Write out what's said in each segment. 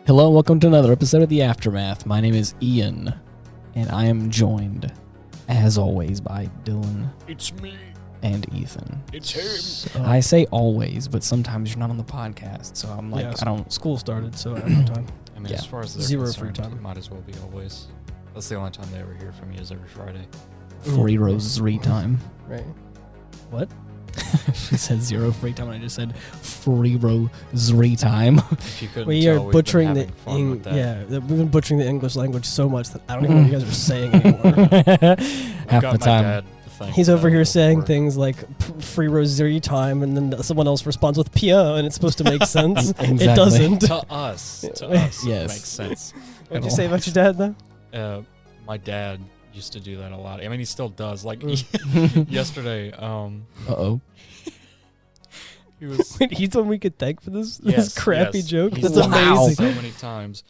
Hello, and welcome to another episode of The Aftermath. My name is Ian, and I am joined, as always, by Dylan. It's me. And Ethan. It's him. So, I say always, but sometimes you're not on the podcast, so I'm like, I don't... School started, so I have no time. I mean, as far as they're Zero concerned, free time. it might as well be always. That's the only time they ever hear from you is every Friday. Free rosary time. Right. What? She said zero free time, and I just said free rosary time. If you couldn't We tell, are we've butchering been having fun with that. we've been butchering the English language so much that I don't even know what you guys are saying anymore. Half got the my time. dad to thank He's for over that here saying before. things like free rosary time, and then someone else responds with Pia, and it's supposed to make sense. Exactly. It doesn't. To us. Yes. It makes sense. What'd you say about your dad, though? My dad used to do that a lot. I mean, he still does. Like, yesterday, Uh-oh. he was... Wait, he's the one we could thank for this Yes, crappy yes. joke? He's That's done that amazing. so many times.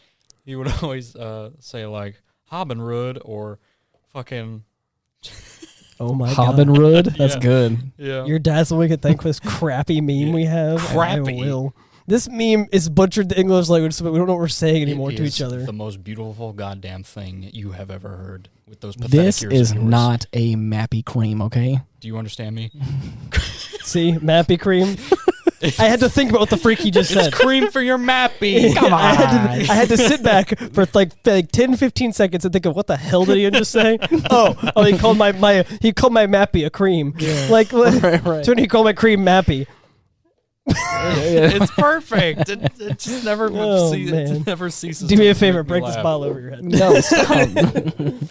He would always say, like, Hobenrud or fucking... Oh my god. Hobenrud? That's Yeah. good. Yeah. Your dad's the one we could thank for this crappy meme we have. and Crappy. I will. This meme is butchered the English language, so we don't know what we're saying anymore It to is each other. the most beautiful goddamn thing you have ever heard with those pathetic This ears is of yours. not a mappy cream, okay? Do you understand me? See, Mappy Cream. I had to think about what the freak he just said. It's cream for your mappy. Come I on. had to sit back for like 10, 15 seconds and think of what the hell did he just say? Oh, he called my Mappy a cream. Like, Right. so when he called my cream Mappy. It's perfect. It just never, Oh, it man. never ceases. Do me to a favor, make me break this laugh. bottle over your head. No, stop.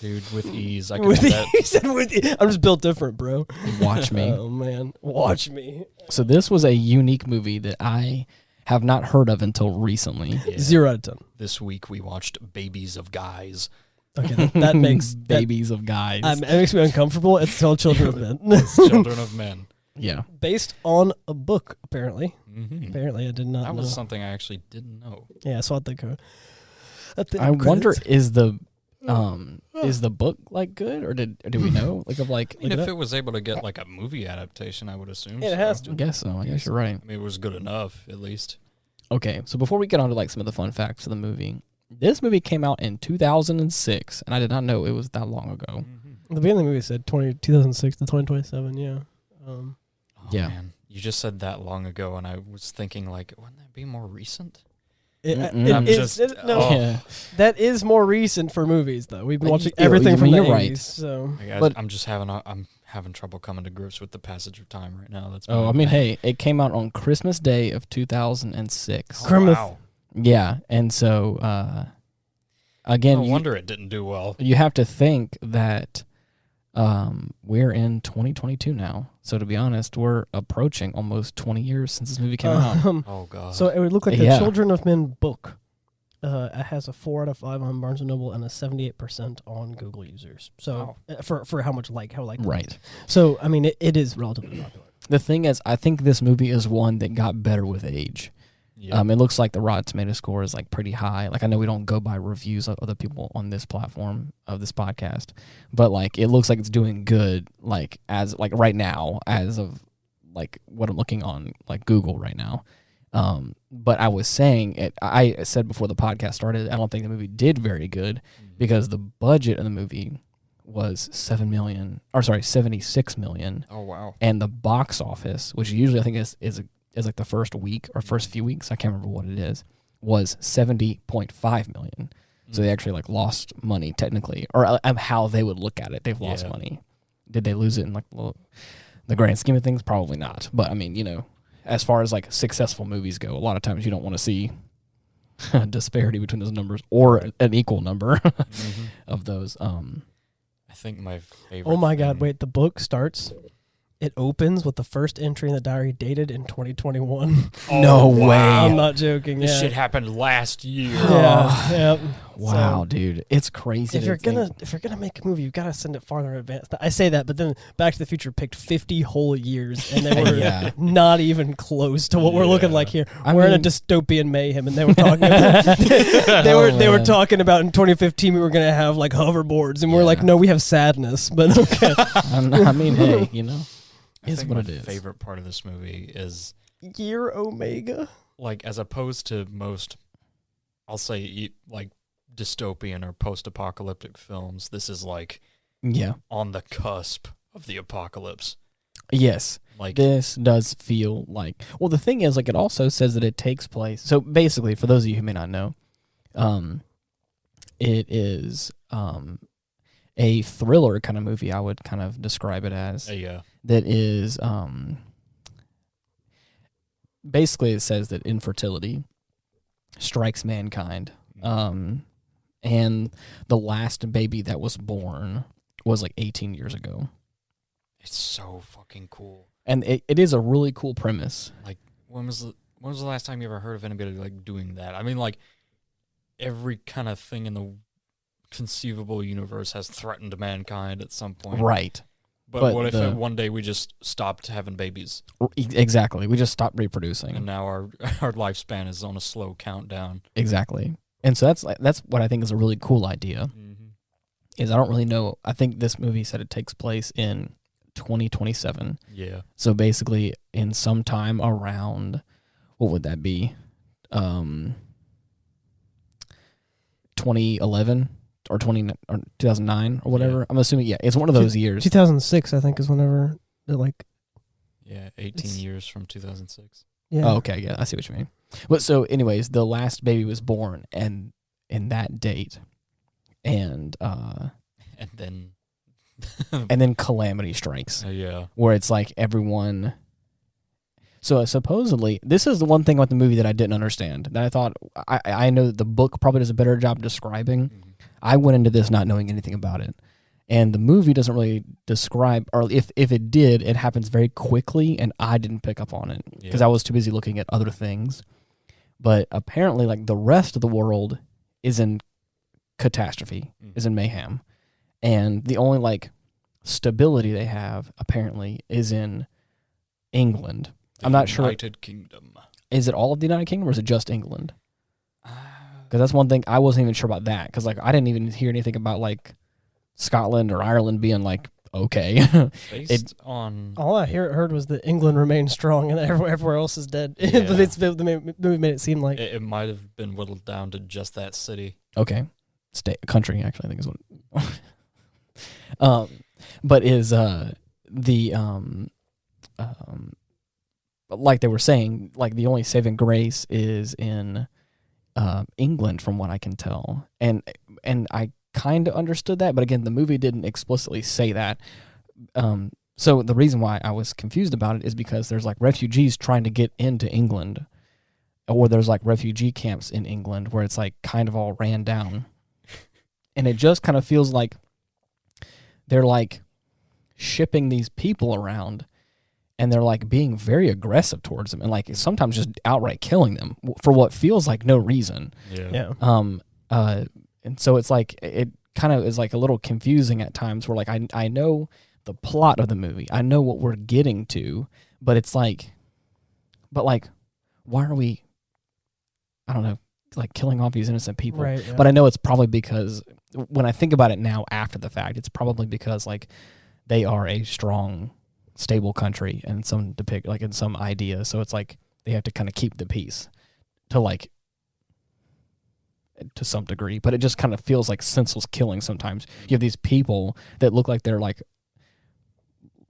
Dude, with ease. I can With do that. he said with I'm just built different, bro. Watch me. Oh man, watch me. So this was a unique movie that I have not heard of until recently. Yeah. 0 out of 10. This week we watched Babies of Guys. Okay, that makes Babies of Guys. It makes me uncomfortable. It's all children of men. Children of Men. Yeah. Based on a book, apparently. Mm-hmm. Apparently, I did not That know. was something I actually didn't know. Yeah, so I think. I wonder, is the book like good, or do we know like of like? I mean, Look it if up. it was able to get like a movie adaptation, I would assume. Yeah, it has to. I guess so. I guess you're right. I mean, it was good enough, at least. Okay, so before we get on to like some of the fun facts of the movie, this movie came out in 2006, and I did not know it was that long ago. The beginning of the movie said 2006 to 2027. Yeah. Oh, Yeah. man. You just said that long ago, and I was thinking, like, wouldn't that be more recent? I'm Yeah. That is more recent for movies, though. We've been Like, watching yeah, everything from the you're 80s. right. So Like, But- I'm having trouble coming to grips with the passage of time right now. That's Oh, I mean, hey, it came out on Christmas Day of 2006. Christmas- wow. Yeah, and so again, No wonder it didn't do well. you have to think that we're in 2022 now. So to be honest, we're approaching almost 20 years since this movie came out. Oh god. So it would look like Yeah. the Children of Men book. It has a 4 out of 5 on Barnes & Noble and a 78% on Google users. So for how likely. Right. So, I mean, it is relatively popular. The thing is, I think this movie is one that got better with age. yeah. It looks like the Rotten Tomato score is like pretty high. Like I know we don't go by reviews of other people on this platform of this podcast, but like it looks like it's doing good. Like as like right now, as of like what I'm looking on like Google right now. But I was saying it. I said before the podcast started, I don't think the movie did very good because the budget of the movie was $76 million. Oh wow. And the box office, which usually I think is like the first week or first few weeks, I can't remember what it is, was $70.5 million. So they actually like lost money technically, or how they would look at it. They've lost money. Did they lose it in like the grand scheme of things? Probably not. But I mean, you know, as far as like successful movies go, a lot of times you don't want to see a disparity between those numbers or an equal number of those. I think my favorite. Oh my God! thing- Wait, the book starts. It opens with the first entry in the diary dated in 2021. No wow. way. I'm not joking. This Yeah. shit happened last year. Yeah. Yep. Wow, So, dude, it's crazy. if you're gonna make a movie, you gotta send it farther in advance. I say that, but then Back to the Future picked 50 whole years, and they were Yeah. not even close to what we're looking Yeah. like here. I We're in a mean- dystopian mayhem, and they were talking. About, they were man. talking about in 2015 we were gonna have like hoverboards, and we're Yeah. like, no, we have sadness. But okay, I mean, hey, you know, I it's think what my it is. favorite part of this movie is Year Omega. like as opposed to most I'll say like dystopian or post-apocalyptic films, this is like on the cusp of the apocalypse. Yes. Like this does feel like, well, the thing is, like, it also says that it takes place. So basically, for those of you who may not know, it is a thriller kind of movie. I would kind of describe it as. That is basically, it says that infertility strikes mankind. And the last baby that was born was like 18 years ago. It's so fucking cool. And it is a really cool premise. Like, when was the last time you ever heard of anybody like doing that? I mean, like, every kind of thing in the conceivable universe has threatened mankind at some point. Right. But what if one day we just stopped having babies? Exactly. We just stopped reproducing. And now our lifespan is on a slow countdown. Exactly. And so that's what I think is a really cool idea. Is I don't really know. I think this movie said it takes place in 2027. Yeah. So basically in some time around, what would that be? 2011 or 2009 or whatever. Yeah. I'm assuming, it's one of those years. 2006, I think, is whenever they're like. Yeah, 18 years from 2006. Yeah. Oh, okay, yeah, I see what you mean. But so, anyways, the last baby was born, and in that date, and then and then calamity strikes. Yeah, where it's like everyone. So supposedly, this is the one thing about the movie that I didn't understand. That I thought I know that the book probably does a better job describing. I went into this not knowing anything about it. And the movie doesn't really describe, or if it did, it happens very quickly, and I didn't pick up on it because I was too busy looking at other things. But apparently, like, the rest of the world is in catastrophe, is in mayhem. And the only, like, stability they have, apparently, is in England. I'm not sure. United Kingdom. Is it all of the United Kingdom, or is it just England? Because that's one thing, I wasn't even sure about that. Because, like, I didn't even hear anything about, like, Scotland or Ireland being like, okay. Based on... All I heard was that England remains strong and everywhere else is dead. Yeah. But the movie made it seem like... It might have been whittled down to just that city. Okay. Country, actually, I think is what... but is like they were saying, like, the only saving grace is in England, from what I can tell. And I kind of understood that, but again, the movie didn't explicitly say that. So the reason why I was confused about it is because there's like refugees trying to get into England, or there's like refugee camps in England where it's like kind of all ran down. And it just kind of feels like they're like shipping these people around, and they're like being very aggressive towards them, and like sometimes just outright killing them for what feels like no reason. Yeah. And so it's like, it kind of is like a little confusing at times where like I know the plot of the movie. I know what we're getting to, but it's like, why are we, I don't know, like killing off these innocent people? Right, yeah. But I know it's probably because, when I think about it now after the fact, it's probably because like they are a strong, stable country and some in some idea. So it's like they have to kind of keep the peace to some degree, but it just kind of feels like senseless killing sometimes. You have these people that look like they're like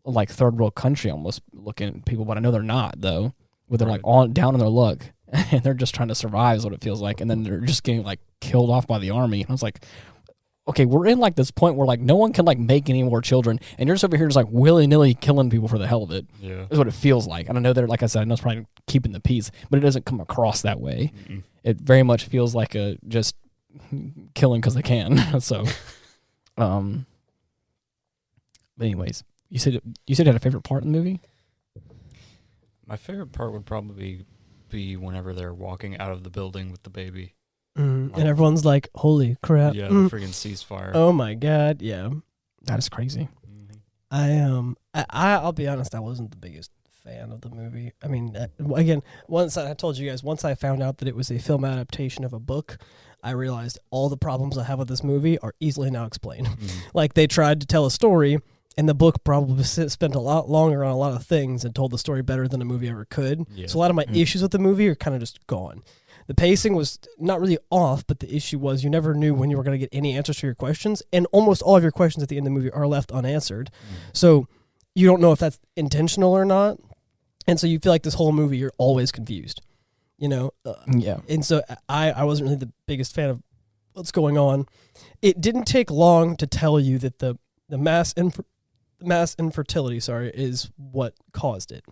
third world country almost looking people, but I know they're not, though. Where they're like all down on their luck, and they're just trying to survive is what it feels like, and then they're just getting like killed off by the army. And I was like, okay, we're in like this point where like no one can like make any more children, and you're just over here just like willy-nilly killing people for the hell of it. Yeah, is what it feels like. And I know they're, like I said, I know it's probably keeping the peace, but it doesn't come across that way. It very much feels like a just killing because they can. So, but anyways, you said you had a favorite part in the movie? My favorite part would probably be whenever they're walking out of the building with the baby. And everyone's like, holy crap. Yeah, the friggin' ceasefire. Oh my God, yeah. That is crazy. I'll be honest, I wasn't the biggest fan of the movie. I mean, again, once I told you guys, once I found out that it was a film adaptation of a book, I realized all the problems I have with this movie are easily now explained. Like, they tried to tell a story, and the book probably spent a lot longer on a lot of things and told the story better than a movie ever could. Yeah. So a lot of my issues with the movie are kind of just gone. The pacing was not really off, but the issue was you never knew when you were going to get any answers to your questions, and almost all of your questions at the end of the movie are left unanswered. So you don't know if that's intentional or not, and so you feel like this whole movie you're always confused, Yeah. And so I wasn't really the biggest fan of what's going on. It didn't take long to tell you that the mass infertility, is what caused it.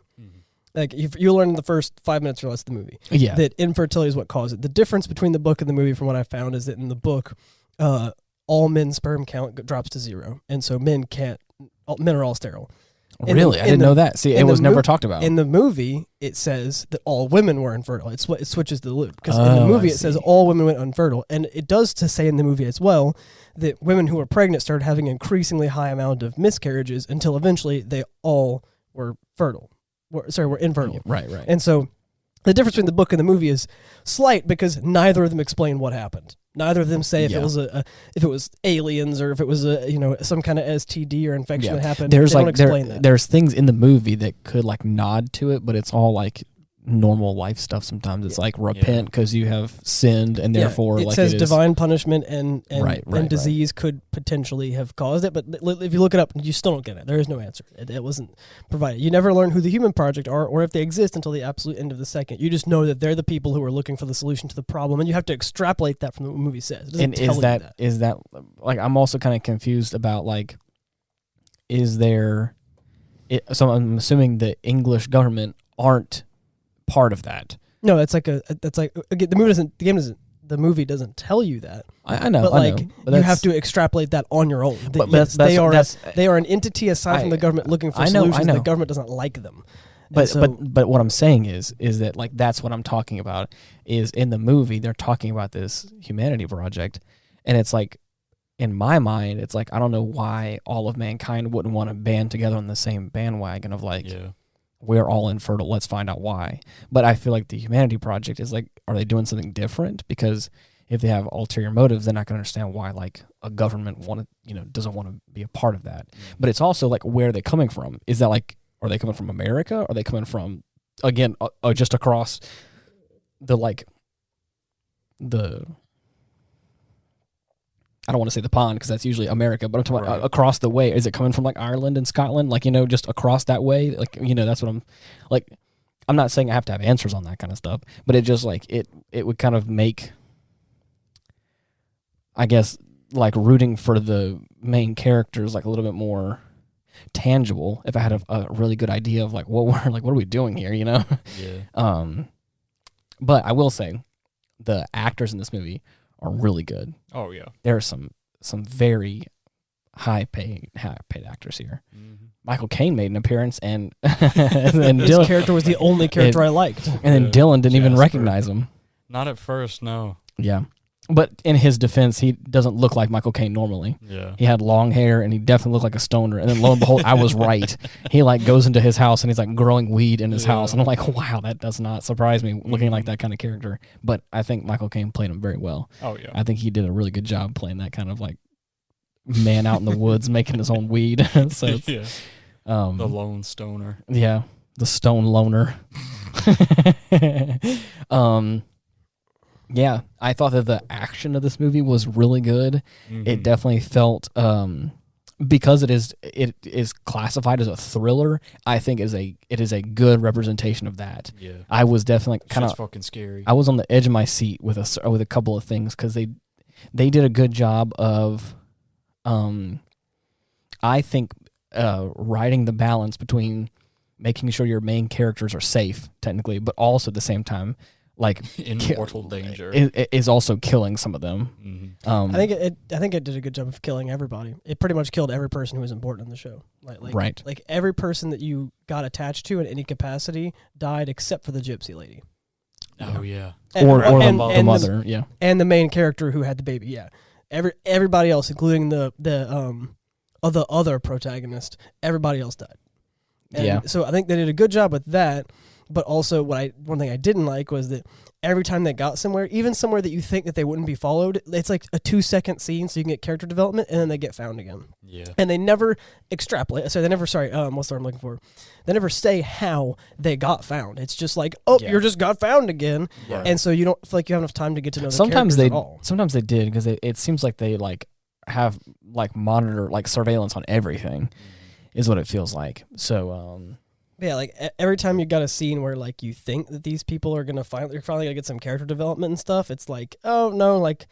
Like you learn in the first 5 minutes or less of the movie, that infertility is what caused it. The difference between the book and the movie, from what I found, is that in the book, all men's sperm count drops to 0, and so men are all sterile. Really? I didn't know that. See, it was never talked about. In the movie, it says that all women were infertile. It switches the loop. Because in the movie, it says all women went infertile. And it does to say in the movie as well that women who were pregnant started having an increasingly high amount of miscarriages until eventually they all were fertile. Were infertile. Right. And so the difference between the book and the movie is slight because neither of them explain what happened. Neither of them say if it was if it was aliens or if it was some kind of STD or infection that happened. There's they don't explain that. There's things in the movie that could like nod to it, but it's all like normal life stuff. Sometimes it's like repent because you have sinned, and therefore it says divine punishment and disease could potentially have caused it. But if you look it up, you still don't get it. There is no answer. It wasn't provided. You never learn who the Human Project are or if they exist until the absolute end of the second. You just know that they're the people who are looking for the solution to the problem, and you have to extrapolate that from what the movie says. It doesn't tell you that. Is that like, I'm also kind of confused about like, is there? So I'm assuming the English government aren't part of that. No, again, the movie doesn't tell you that. I know, but you have to extrapolate that on your own. They are an entity aside from the government looking for solutions. The government doesn't like them. But what I'm saying is that like that's what I'm talking about. Is in the movie they're talking about this humanity project, and it's like, in my mind, it's like I don't know why all of mankind wouldn't want to band together on the same bandwagon of like. Yeah. We're all infertile. Let's find out why. But I feel like the Humanity Project is like, are they doing something different? Because if they have ulterior motives, they're not going to understand why like a government doesn't want to be a part of that. But it's also like, where are they coming from? Is that like, are they coming from America? Are they coming from, again, just across the I don't want to say the pond because that's usually America, but I'm talking about across the way. Is it coming from like Ireland and Scotland? Like, just across that way? Like, that's what I'm like. I'm not saying I have to have answers on that kind of stuff, but it just like, it would kind of make, I guess, like rooting for the main characters like a little bit more tangible if I had a really good idea of like what are we doing here, Yeah. But I will say the actors in this movie are really good. Oh yeah, there are some very high paid actors here. Mm-hmm. Michael Caine made an appearance, and his character was the only character I liked. And then Dylan didn't even recognize him. Not at first, no. Yeah, but in his defense, he doesn't look like Michael Caine normally. Yeah, he had long hair, and he definitely looked like a stoner. And then lo and behold, I was right. He like goes into his house, and he's like growing weed in his house, and I'm like, wow, that does not surprise me, looking like that kind of character. But I think Michael Caine played him very well. Oh yeah, I think he did a really good job playing that kind of like man out in the woods making his own weed. So it's, the lone stoner. Yeah, the stone loner. Yeah, I thought that the action of this movie was really good. Mm-hmm. It definitely felt because it is classified as a thriller. I think it is a good representation of that. Yeah, I was definitely kind of fucking scary. I was on the edge of my seat with a couple of things because they did a good job of, I think, riding the balance between making sure your main characters are safe technically, but also at the same time, like in mortal danger, is also killing some of them. Mm-hmm. I think it did a good job of killing everybody. It pretty much killed every person who was important in the show. Right. Like every person that you got attached to in any capacity died except for the gypsy lady. Oh yeah, or the mother, yeah, and the main character who had the baby. Yeah, everybody else, including the other protagonist, everybody else died. And so I think they did a good job with that. But also, one thing I didn't like was that every time they got somewhere, even somewhere that you think that they wouldn't be followed, it's like a 2-second scene, so you can get character development, and then they get found again. Yeah. And they never extrapolate. So they never. What's the word I'm looking for? They never say how they got found. It's just like, you just got found again, and so you don't feel like you have enough time to get to know the characters at all. Sometimes they did because it seems like they like have like monitor like surveillance on everything, is what it feels like. So. Yeah, like every time you got a scene where like you think that these people are you're finally gonna get some character development and stuff, it's like, oh no, like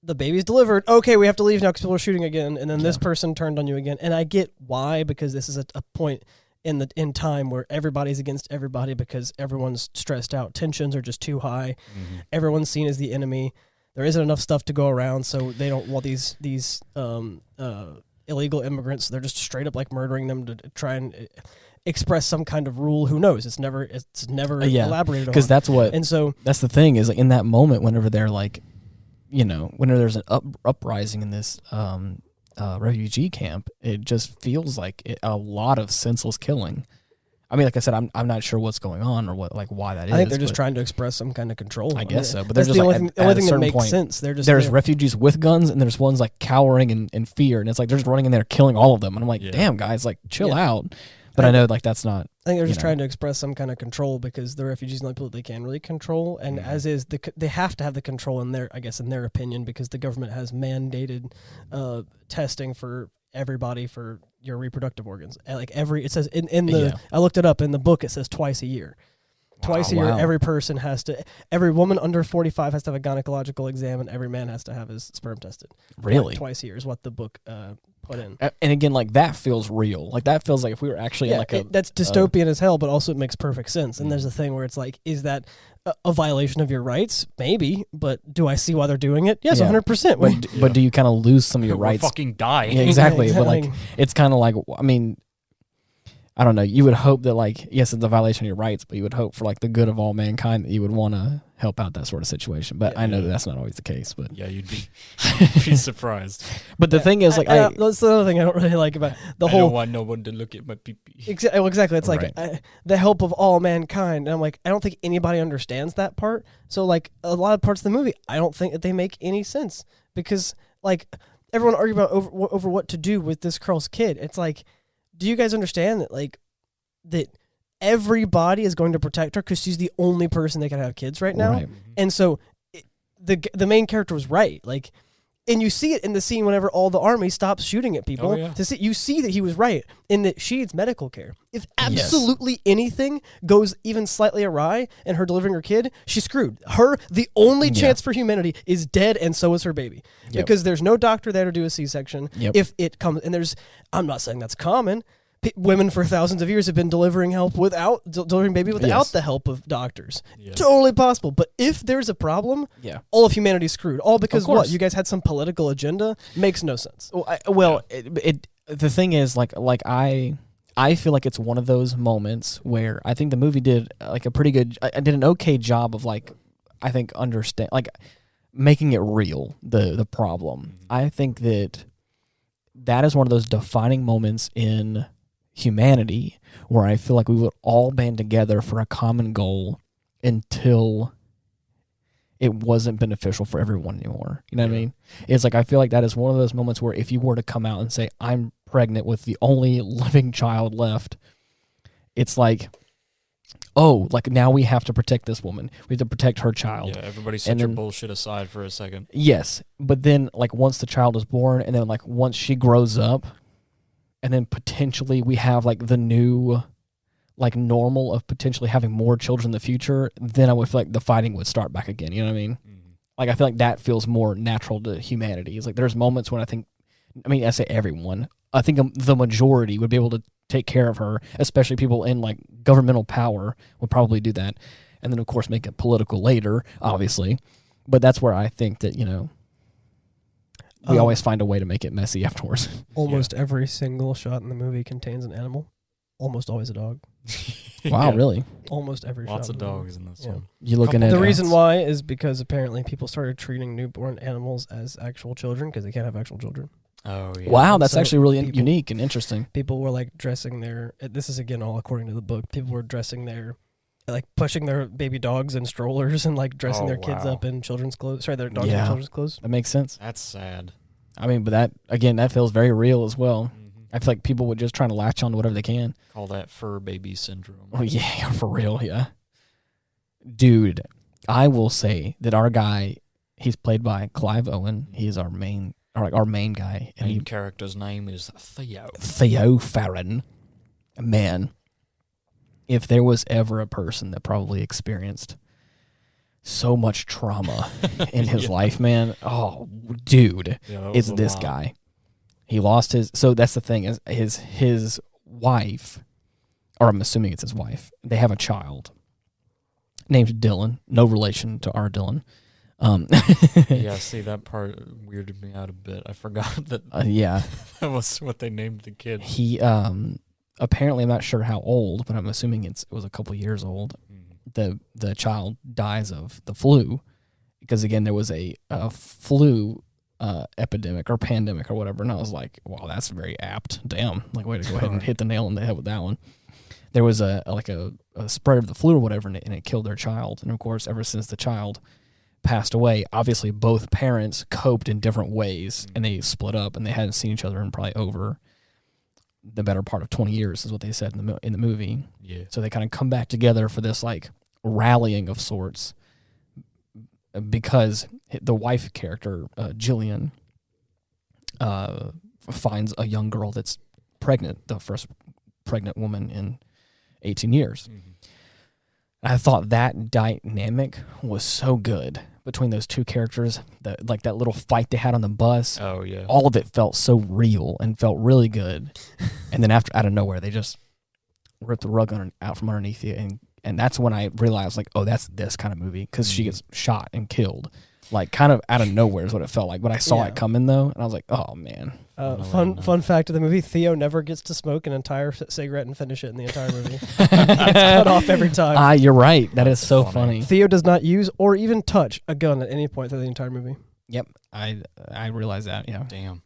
the baby's delivered. Okay, we have to leave now because people are shooting again, and then this person turned on you again. And I get why, because this is a point in time where everybody's against everybody because everyone's stressed out. Tensions are just too high. Mm-hmm. Everyone's seen as the enemy. There isn't enough stuff to go around, so they don't want these illegal immigrants. They're just straight up like murdering them to try and express some kind of rule. Who knows? It's never elaborated on. Because that's the thing is, like, in that moment, whenever they're like, whenever there's an uprising in this refugee camp, it just feels like a lot of senseless killing. I mean, like I said, I'm not sure what's going on or why that is. I think they're just trying to express some kind of control. I guess so, but that's they're just the only thing that makes sense. There's refugees with guns, and there's ones like cowering in fear, and it's like they're just running in there killing all of them. And I'm like, damn guys, like chill out. But I know like that's not. I think they're just trying to express some kind of control because the refugees are the only people they can really control, and as is they have to have the control in their opinion, because the government has mandated testing for everybody for your reproductive organs. Like it says in the I looked it up in the book. It says twice a year. Twice a year, every person every woman under 45 has to have a gynecological exam, and every man has to have his sperm tested. Really? Twice a year is what the book put in. And again, like that feels real. Like that feels like if we were actually that's dystopian as hell, but also it makes perfect sense. And there's a thing where it's like, is that a violation of your rights? Maybe, but do I see why they're doing it? Yes, 100%. But do you kind of lose some of your rights? Fucking die. Yeah, exactly. But like, it's kind of like, I mean, I don't know. You would hope that, like, yes, it's a violation of your rights, but you would hope for like the good of all mankind that you would want to help out that sort of situation. But I know that's not always the case. But you'd be surprised. But the thing is, like, that's the other thing I don't really like about the whole. I don't want no one to look at my pee-pee. Exactly. It's like the help of all mankind, and I'm like, I don't think anybody understands that part. So like a lot of parts of the movie, I don't think that they make any sense because like everyone argue about over what to do with this girl's kid. It's like, do you guys understand that, like, that everybody is going to protect her because she's the only person that can have kids right now? Right. And so the main character was right. Like, and you see it in the scene whenever all the army stops shooting at people. You see that he was right in that she needs medical care. If absolutely anything goes even slightly awry and her delivering her kid, she's screwed. The only chance for humanity is dead, and so is her baby. Because there's no doctor there to do a C-section. If it comes, and I'm not saying that's common. Women for thousands of years have been delivering baby without the help of doctors. Totally possible. But if there's a problem, all of humanity's screwed. All because what? You guys had some political agenda? Makes no sense. The thing is, like I feel like it's one of those moments where I think the movie did like a pretty good. I did an okay job of like, I think understand like making it real the problem. I think that is one of those defining moments in humanity where I feel like we would all band together for a common goal until it wasn't beneficial for everyone anymore. You know what I mean? It's like I feel like that is one of those moments where if you were to come out and say, I'm pregnant with the only living child left, it's like, oh, like now we have to protect this woman. We have to protect her child. Yeah, everybody set your bullshit aside for a second. Yes, but then like once the child is born and then like once she grows up, and then potentially we have like the new like normal of potentially having more children in the future, then I would feel like the fighting would start back again. You know what I mean? Mm-hmm. Like I feel like that feels more natural to humanity. It's like there's moments when I say everyone, I think the majority would be able to take care of her, especially people in like governmental power would probably do that. And then of course make it political later, obviously. But that's where I think that, we always find a way to make it messy afterwards. Almost every single shot in the movie contains an animal. Almost always a dog. Wow, really? Almost every shot. Lots of dogs in this one. You looking at the reason why is because apparently people started treating newborn animals as actual children because they can't have actual children. Oh yeah. Wow, that's So actually really people- unique and interesting. People were like dressing their. This is again all according to the book. People were dressing their, like pushing their baby dogs in strollers and like dressing Oh, their kids wow. up in children's clothes. Sorry, their dogs Yeah. in children's clothes. That makes sense. That's sad. I mean, but that, again, that feels very real as well. Mhm. I feel like people would just try to latch on to whatever they can. Call that fur baby syndrome. Oh, yeah, for real, yeah. Dude, I will say that our guy, he's played by Clive Owen. He's our main guy. And Main character's name is Theo. Theo Farron. Man, if there was ever a person that probably experienced so much trauma in his Yeah. life, man, oh, dude, Yeah, that it's was a this lot. guy. He lost his. So that's the thing is his wife, or I'm assuming it's his wife. They have a child named Dylan, no relation to our Dylan. Yeah, see, that part weirded me out a bit. I forgot that Yeah. that was what they named the kid. He apparently, I'm not sure how old, but I'm assuming it was a couple years old. The child dies of the flu because again there was a flu epidemic or pandemic or whatever, and I was like, wow, that's very apt. Damn, like way to go ahead and hit the nail on the head with that one. There was a spread of the flu or whatever, and it killed their child. And of course, ever since the child passed away, obviously both parents coped in different ways, and they split up, and they hadn't seen each other in probably over the better part of 20 years, is what they said in the movie. Yeah. So they kind of come back together for this like rallying of sorts, because the wife character, Jillian, finds a young girl that's pregnant, the first pregnant woman in 18 years. Mm-hmm. I thought that dynamic was so good between those two characters. Like that little fight they had on the bus. Oh yeah. All of it felt so real and felt really good. And then out of nowhere, they just ripped the rug out from underneath you. And that's when I realized, like, oh, that's this kind of movie, because she gets shot and killed. Like, kind of out of nowhere is what it felt like. But I saw it coming, though, and I was like, oh, man. Fun fact of the movie: Theo never gets to smoke an entire cigarette and finish it in the entire movie. It's cut off every time. You're right. That's so funny. Theo does not use or even touch a gun at any point through the entire movie. Yep, I realized that. Yeah. Damn.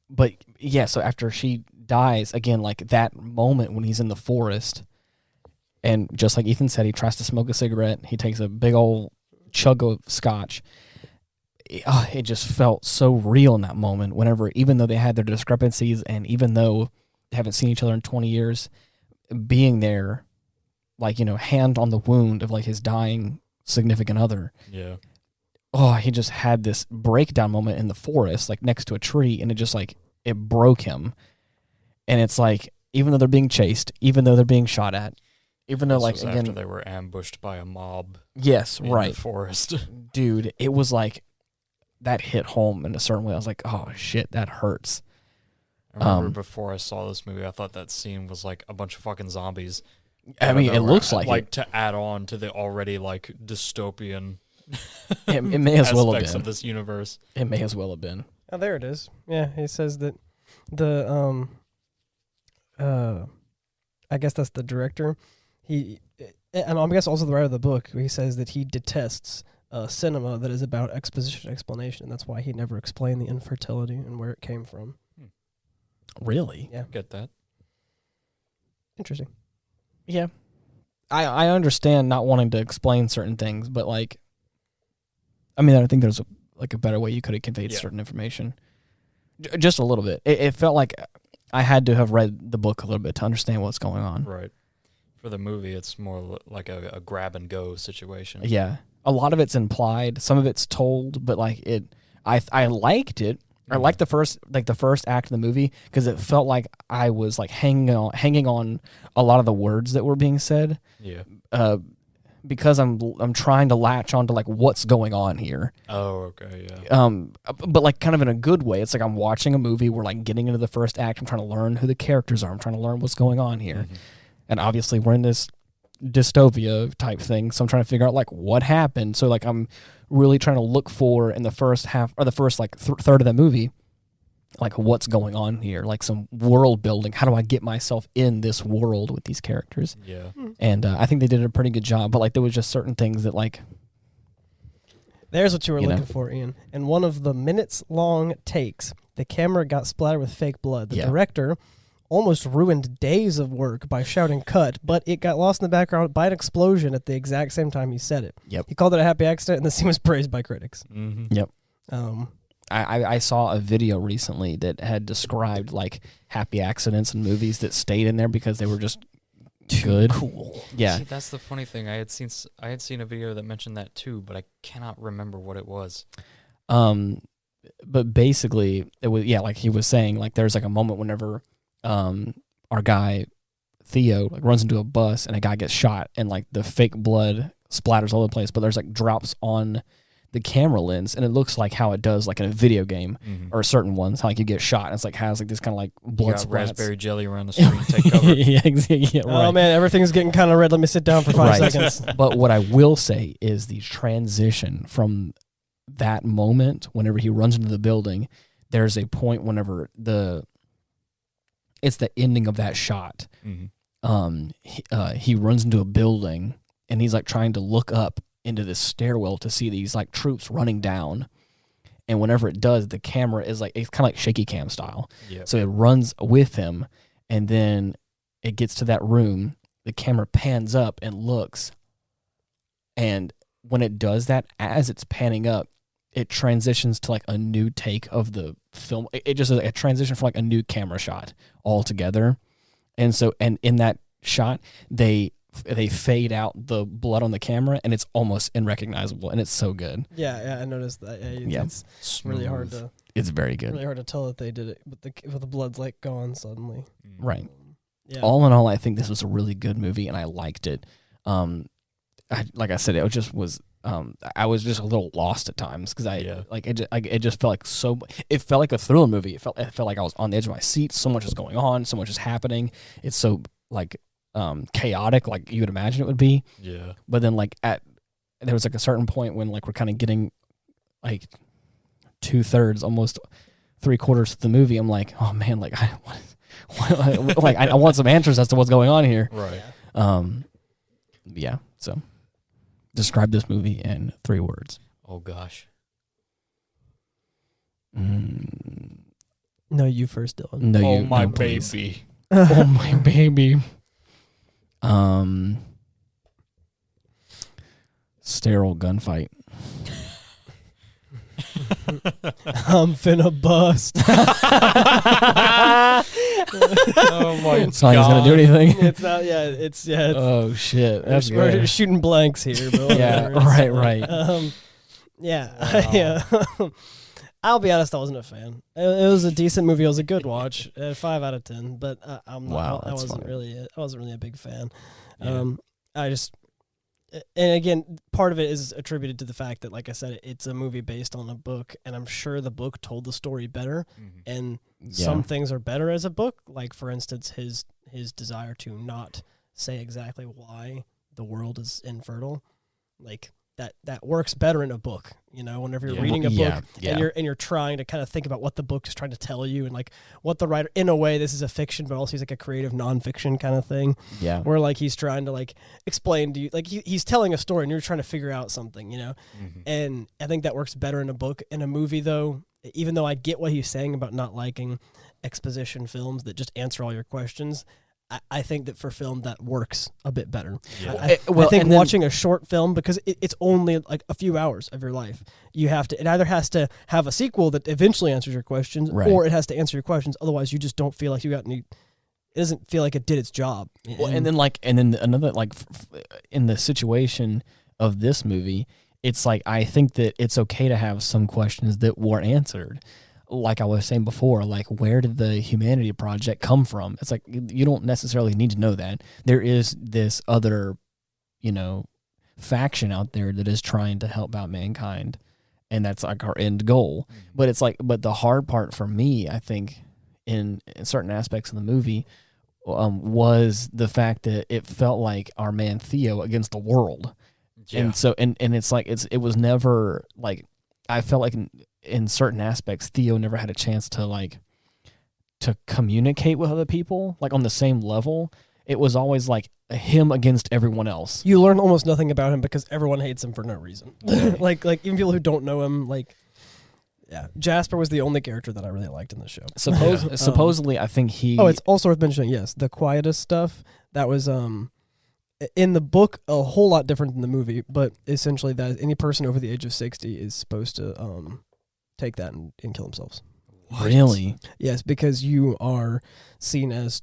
But yeah. So after she dies, again, like that moment when he's in the forest, and just like Ethan said, he tries to smoke a cigarette. He takes a big old chug of scotch. It just felt so real in that moment. Whenever, even though they had their discrepancies, and even though they haven't seen each other in 20 years, being there, like, you know, hand on the wound of like his dying significant other. Yeah. Oh, he just had this breakdown moment in the forest, like next to a tree, and it just like, it broke him. And it's like, even though they're being chased, even though they're being shot at, even though, This like, was again, after they were ambushed by a mob yes, in right, the forest. dude, it was like, that hit home in a certain way. I was like, oh shit, that hurts. I remember before I saw this movie, I thought that scene was like a bunch of fucking zombies. I mean, it looks like it. to add on to the already like dystopian It may as well have aspects been. of this universe. It may as well have been. Oh, there it is. Yeah, he says that the I guess that's the director. And I guess also the writer of the book. He says that he detests cinema that is about exposition explanation. That's why he never explained the infertility and where it came from. Really? Yeah, Get that? interesting. Yeah. I understand not wanting to explain certain things, but like, I mean, I think there's a better way you could have conveyed certain information. Just a little bit. It felt like I had to have read the book a little bit to understand what's going on. Right. For the movie, it's more like a grab and go situation. Yeah. A lot of it's implied. Some of it's told, but like I liked it. I liked the first act of the movie because it felt like I was like hanging on a lot of the words that were being said. Yeah. Because I'm trying to latch on to like what's going on here. Oh, okay, yeah. But like kind of in a good way. It's like I'm watching a movie. We're like getting into the first act. I'm trying to learn who the characters are. I'm trying to learn what's going on here. Mm-hmm. And obviously we're in this dystopia type thing, so I'm trying to figure out like what happened. So like I'm really trying to look for in the first half or the first like third of the movie, like what's going on here, like some world building. How do I get myself in this world with these characters? Yeah. And I think they did a pretty good job. But like there was just certain things that like There's what you were You know? looking for, Ian. In one of the minutes-long takes, the camera got splattered with fake blood. The Yeah. director almost ruined days of work by shouting "cut," but it got lost in the background by an explosion at the exact same time he said it. Yep. He called it a happy accident, and the scene was praised by critics. Mm-hmm. Yep. Um, I saw a video recently that had described like happy accidents in movies that stayed in there because they were just good. cool. Yeah. See, that's the funny thing. I had seen a video that mentioned that too, but I cannot remember what it was. But basically it was, like he was saying, like there's like a moment whenever our guy Theo like runs into a bus and a guy gets shot and like the fake blood splatters all over the place, but there's like drops on the camera lens and it looks like how it does like in a video game or certain ones, how like you get shot and it's like has like this kind of like blood You got splats. raspberry jelly around the screen. Take cover. Yeah, exactly. Yeah, right. Oh man, everything's getting kind of red. Let me sit down for 5 Right. seconds. But what I will say is the transition from that moment, whenever he runs into the building, there's a point whenever it's the ending of that shot. He runs into a building and he's like trying to look up into this stairwell to see these like troops running down. And whenever it does, the camera is like, it's kind of like shaky cam style. Yep. So it runs with him and then it gets to that room. The camera pans up and looks. And when it does that, as it's panning up, it transitions to like a new take of the film. It just is a transition from like a new camera shot altogether. And so, and in that shot, they fade out the blood on the camera and it's almost unrecognizable and it's so good. Yeah, I noticed that. Yeah. It's really hard to It's very good. really hard to tell that they did it, but the blood's like gone suddenly. Right. Yeah. All in all, I think this was a really good movie and I liked it. Like I said, it just was. I was just a little lost at times because it just felt like so. It felt like a thriller movie. It felt like I was on the edge of my seat. So much is going on. So much is happening. It's so like chaotic, like you would imagine it would be. Yeah. But then there was like a certain point when like we're kind of getting like 2/3, almost 3/4 of the movie. I'm like, oh man, like I want some answers as to what's going on here. Right. Yeah. So, describe this movie in 3 words. Oh gosh. No, you first, Dylan. No, Oh you. my no, please. baby. Oh my baby. Sterile gunfight. I'm finna bust. Oh my god. It's not he's gonna do anything. It's not. Yeah, it's Oh shit. That's we're good. shooting blanks here, but Yeah. whatever. Right. Yeah. Wow. Yeah. I'll be honest, I wasn't a fan. It was a decent movie. It was a good watch. 5 out of 10. But I'm not. Wow, I that's wasn't funny. I wasn't really a big fan. Yeah. I just. And again, part of it is attributed to the fact that, like I said, it's a movie based on a book, and I'm sure the book told the story better. And some things are better as a book, like for instance, his desire to not say exactly why the world is infertile, like that works better in a book. You know, whenever you're reading a book and you're trying to kind of think about what the book is trying to tell you, and like what the writer, in a way, this is a fiction, but also he's like a creative nonfiction kind of thing. Yeah. Where like he's trying to like explain to you, like he's telling a story and you're trying to figure out something, you know. And I think that works better in a book. In a movie, though, even though I get what he's saying about not liking exposition films that just answer all your questions, I think that for film that works a bit better. Yeah. I think watching a short film, because it's only like a few hours of your life, it either has to have a sequel that eventually answers your questions, Right. or it has to answer your questions. Otherwise, you just don't feel like you got any. It doesn't feel like it did its job. Well, and then another in the situation of this movie, it's like I think that it's okay to have some questions that weren't answered. Like I was saying before, like where did the Humanity Project come from? It's like you don't necessarily need to know that. There is this other, faction out there that is trying to help out mankind, and that's like our end goal. But it's like, the hard part for me, I think, in certain aspects of the movie, was the fact that it felt like our man Theo against the world. Yeah. And so, and it's like, it was never like, I felt like in certain aspects, Theo never had a chance to communicate with other people, like on the same level. It was always like him against everyone else. You learn almost nothing about him because everyone hates him for no reason. Right. like even people who don't know him, like, yeah, Jasper was the only character that I really liked in the show. Supposedly, I think he. Oh, it's also worth mentioning. Yes, the quietest stuff that was in the book a whole lot different than the movie, but essentially that any person over the age of 60 is supposed to take that and kill themselves. What? Really. Yes, because you are seen as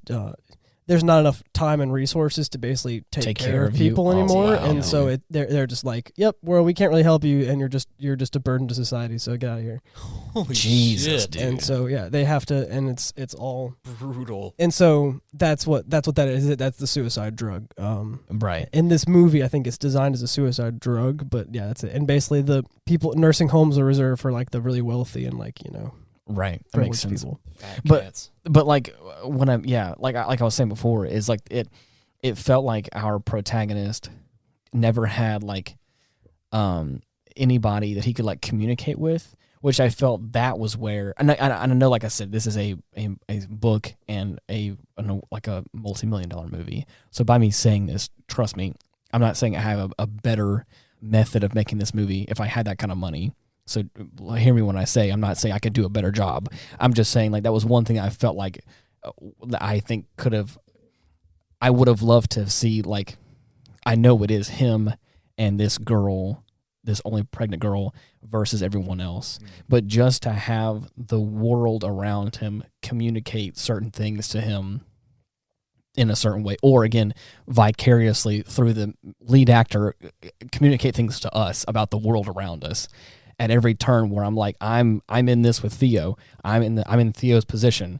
there's not enough time and resources to basically take care of you. people Oh, anymore, wow. and so they're just like, yep, well, we can't really help you, and you're just a burden to society, so get out of here. Holy Jesus, shit, dude. And so yeah, they have to, and it's all, brutal. and so that's what that is. That's the suicide drug. Right. In this movie, I think it's designed as a suicide drug, but yeah, that's it. And basically, the people nursing homes are reserved for like the really wealthy and like Right. That makes privileged sense. people. Fat But- cats. But like when like I was saying before, is like it felt like our protagonist never had like anybody that he could like communicate with, which I felt that was where, and I know, like I said, this is a book and a multi-million-dollar movie. So by me saying this, trust me, I'm not saying I have a better method of making this movie if I had that kind of money. So hear me when I say I'm not saying I could do a better job. I'm just saying like that was one thing I felt like I think I would have loved to see, like, I know it is him and this girl, this only pregnant girl versus everyone else. But just to have the world around him communicate certain things to him in a certain way, or again, vicariously through the lead actor, communicate things to us about the world around us. At every turn where I'm like, I'm in this with Theo. I'm in Theo's position.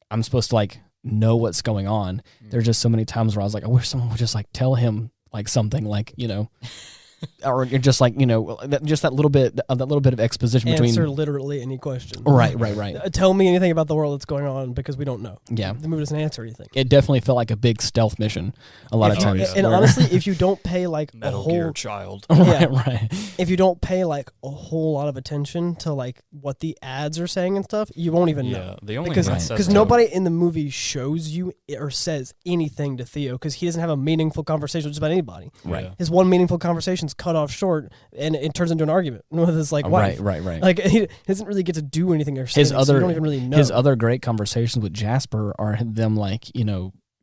I'm supposed to like know what's going on. There's just so many times where I was like, I wish someone would just like tell him like something, like, or you're just like, just that little bit of exposition between. Answer literally any question. Right. Tell me anything about the world that's going on because we don't know. Yeah. The movie doesn't answer anything. It definitely felt like a big stealth mission a lot of If you- times. And honestly, if you don't pay like Metal a whole Gear Child. yeah. right. if you don't pay like a whole lot of attention to like what the ads are saying and stuff, you won't even know. Yeah, the only Because thing that says because so- nobody in the movie shows you or says anything to Theo because he doesn't have a meaningful conversation with just about anybody. Right. Yeah. His one meaningful conversation's cut off short and it turns into an argument with his like wife. Right. Like he doesn't really get to do anything or say. His so other you don't even really know. his other great conversations with Jasper are them like,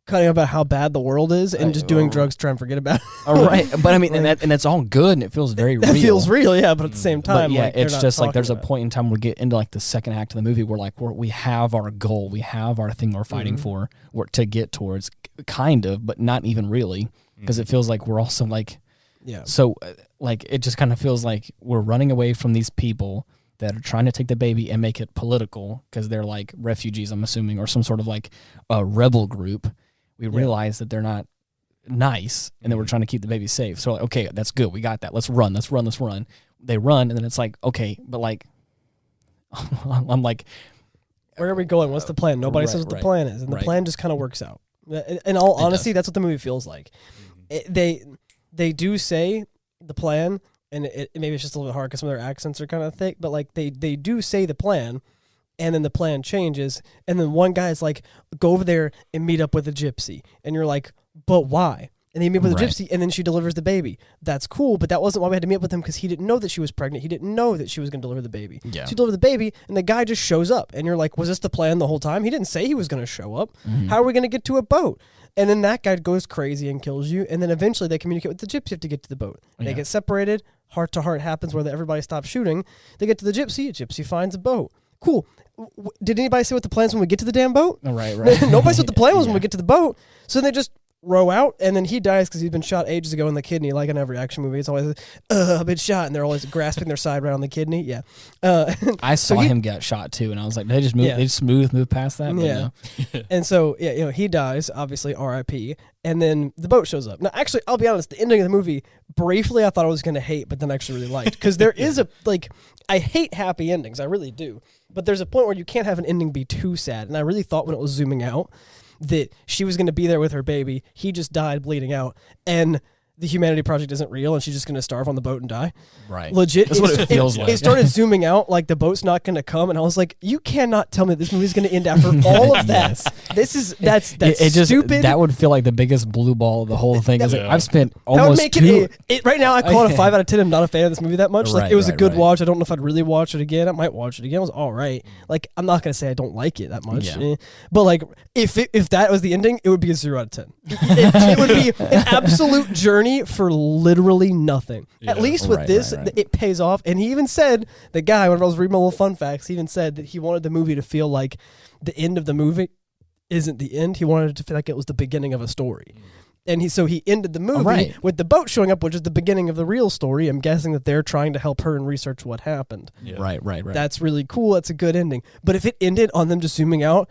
cutting about how bad the world is and just doing drugs to try and forget about it. right. But I mean, and that's all good and it feels very That real. feels real, yeah, but at the same But time, yeah, like, they're it's not just like talking there's a about it. point in time where we get into like the second act of the movie where like we have our goal, we have our thing we're fighting for, to get towards, kind of, but not even really, because it feels like we're also like, Yeah. so like it just kind of feels like we're running away from these people that are trying to take the baby and make it political because they're like refugees, I'm assuming, or some sort of like a rebel group. We realize that they're not nice and then we're trying to keep the baby safe. So like, okay, that's good. We got that. Let's run. They run, and then it's like, okay, but like, I'm like, Where are we going? What's the plan? Nobody says what the plan is, and the plan just kind of works out. In all honesty, that's what the movie feels like. They do say the plan, and maybe it's just a little bit hard because some of their accents are kind of thick, but like they do say the plan, and then the plan changes, and then one guy's like, go over there and meet up with a gypsy, and you're like, but why? And they meet up with a gypsy, and then she delivers the baby. That's cool, but that wasn't why we had to meet up with him, because he didn't know that she was pregnant. He didn't know that she was going to deliver the baby. Yeah. She delivered the baby, and the guy just shows up, and you're like, was this the plan the whole time? He didn't say he was going to show up. How are we going to get to a boat? And then that guy goes crazy and kills you, and then eventually they communicate with the gypsy to get to the boat. They get separated. Heart-to-heart happens where everybody stops shooting. They get to the gypsy. A gypsy finds a boat. Cool. Did anybody say what the plan was when we get to the damn boat? right. Nobody said what the plan was when we get to the boat. So they just row out, and then he dies because he's been shot ages ago in the kidney. Like in every action movie, it's always, I've been shot, and they're always grasping their side right on the kidney. Yeah. I saw him get shot too, and I was like, they just move past that. But Yeah. no. And so, yeah, he dies, obviously, R.I.P., and then the boat shows up. Now, actually, I'll be honest, the ending of the movie, briefly, I thought I was going to hate, but then I actually really liked. Because there is I hate happy endings, I really do. But there's a point where you can't have an ending be too sad. And I really thought when it was zooming out that she was going to be there with her baby. He just died bleeding out. And the humanity project isn't real and she's just going to starve on the boat and die. Right. Legit. That's what it feels like. It started zooming out like the boat's not going to come, and I was like, you cannot tell me this movie's going to end after all of that. Yes. That's it just, stupid. That would feel like the biggest blue ball of the whole thing. Is like, I've spent that would almost make it right now I call it a 5 out of 10. I'm not a fan of this movie that much. Like Right, it was a right, good right. watch. I don't know if I'd really watch it again. I might watch it again. It was all right. Like I'm not going to say I don't like it that much. Yeah. But like if that was the ending, it would be a 0 out of 10. It would be an absolute journey for literally nothing. Yeah. At least with this, it pays off. And he even said, the guy, when I was reading my little fun facts, he even said that he wanted the movie to feel like the end of the movie isn't the end. He wanted it to feel like it was the beginning of a story. And he ended the movie with the boat showing up, which is the beginning of the real story. I'm guessing that they're trying to help her and research what happened. Yeah. Right. That's really cool. That's a good ending. But if it ended on them just zooming out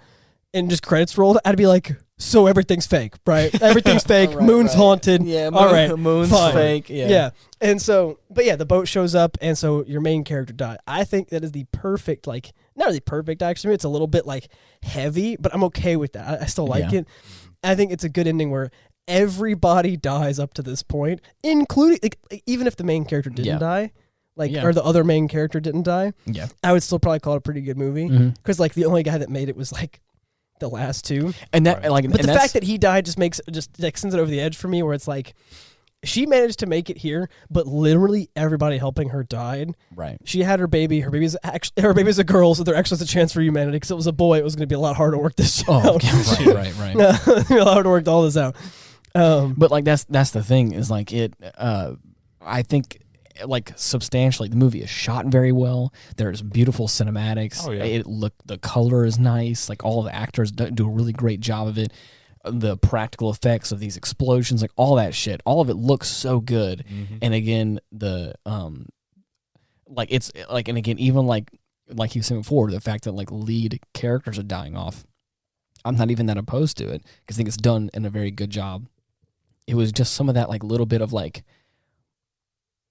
and just credits rolled, I'd be like, so everything's fake, right? Everything's fake. Right, Moon's right. haunted. Yeah, all right, moon's fine. fake. Yeah. And so, but yeah, the boat shows up, and so your main character died. I think that is the perfect, like, not really perfect, actually. It's a little bit, like, heavy, but I'm okay with that. I still like it. I think it's a good ending where everybody dies up to this point, including, like, even if the main character didn't die, like, or the other main character didn't die, I would still probably call it a pretty good movie. Because, like, the only guy that made it was, like, the last two. And that, like, but and the that's, fact that he died just sends it over the edge for me, where it's like, she managed to make it here, but literally everybody helping her died. Right. She had her baby. Her baby's a girl, so there actually was a chance for humanity. Because it was a boy, it was going to be a lot harder to work this out. Right. A lot harder to work all this out. But like that's the thing is like it. I think like substantially the movie is shot very well. There's beautiful cinematics. Oh, yeah. The color is nice. Like all the actors do a really great job of it. The practical effects of these explosions, like all that shit, all of it looks so good. And again, the like it's like, and again, even like you said before, the fact that like lead characters are dying off, I'm not even that opposed to it because I think it's done in a very good job. It was just some of that like little bit of like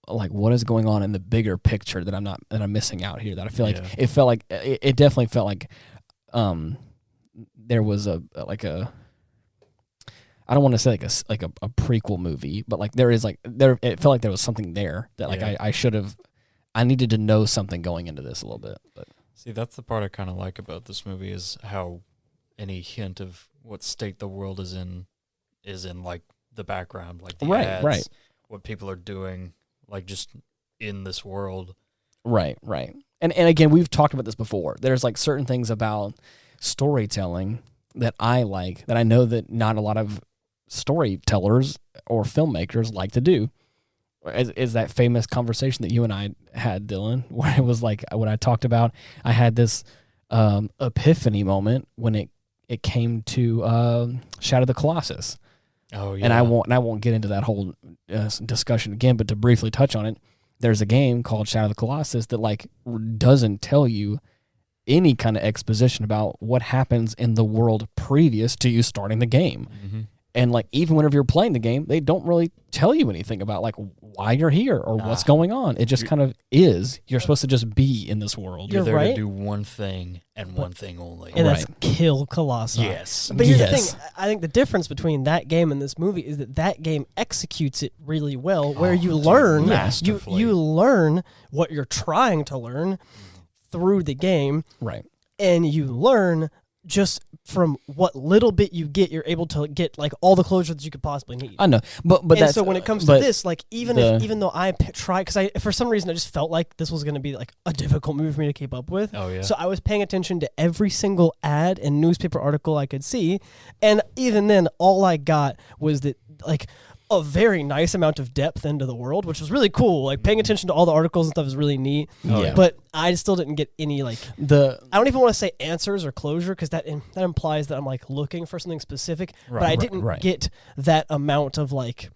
what is going on in the bigger picture that I'm missing out here, that I feel like it felt like it definitely felt like there was a I don't want to say like a prequel movie, but like there is like it felt like there was something there that like I needed to know something going into this a little bit. But see, that's the part I kind of like about this movie is how any hint of what state the world is in like the background, like the ads, what people are doing, like just in this world. Right. And again, we've talked about this before. There's like certain things about storytelling that I like that I know that not a lot of storytellers or filmmakers like to do. Is that famous conversation that you and I had, Dylan, where it was like what I talked about. I had this epiphany moment when it came to Shadow of the Colossus. Oh yeah. And I won't get into that whole discussion again, but to briefly touch on it, there's a game called Shadow of the Colossus that like doesn't tell you any kind of exposition about what happens in the world previous to you starting the game. And like even whenever you're playing the game, they don't really tell you anything about like why you're here or what's going on. It just kind of is. You're supposed to just be in this world. You're there to do one thing and one thing only. And that's kill Colossus. Yes. But here's the thing. I think the difference between that game and this movie is that game executes it really well, where you learn you learn what you're trying to learn through the game. Right. And you learn just from what little bit you get, you're able to get like all the closure that you could possibly need. I know, but and so when it comes to this, like even though I try, because for some reason I just felt like this was going to be like a difficult movie for me to keep up with. Oh yeah. So I was paying attention to every single ad and newspaper article I could see, and even then, all I got was that like a very nice amount of depth into the world, which was really cool. Like paying attention to all the articles and stuff is really neat. But I still didn't get any like I don't even want to say answers or closure, because that implies that I'm like looking for something specific. But I didn't get that amount of like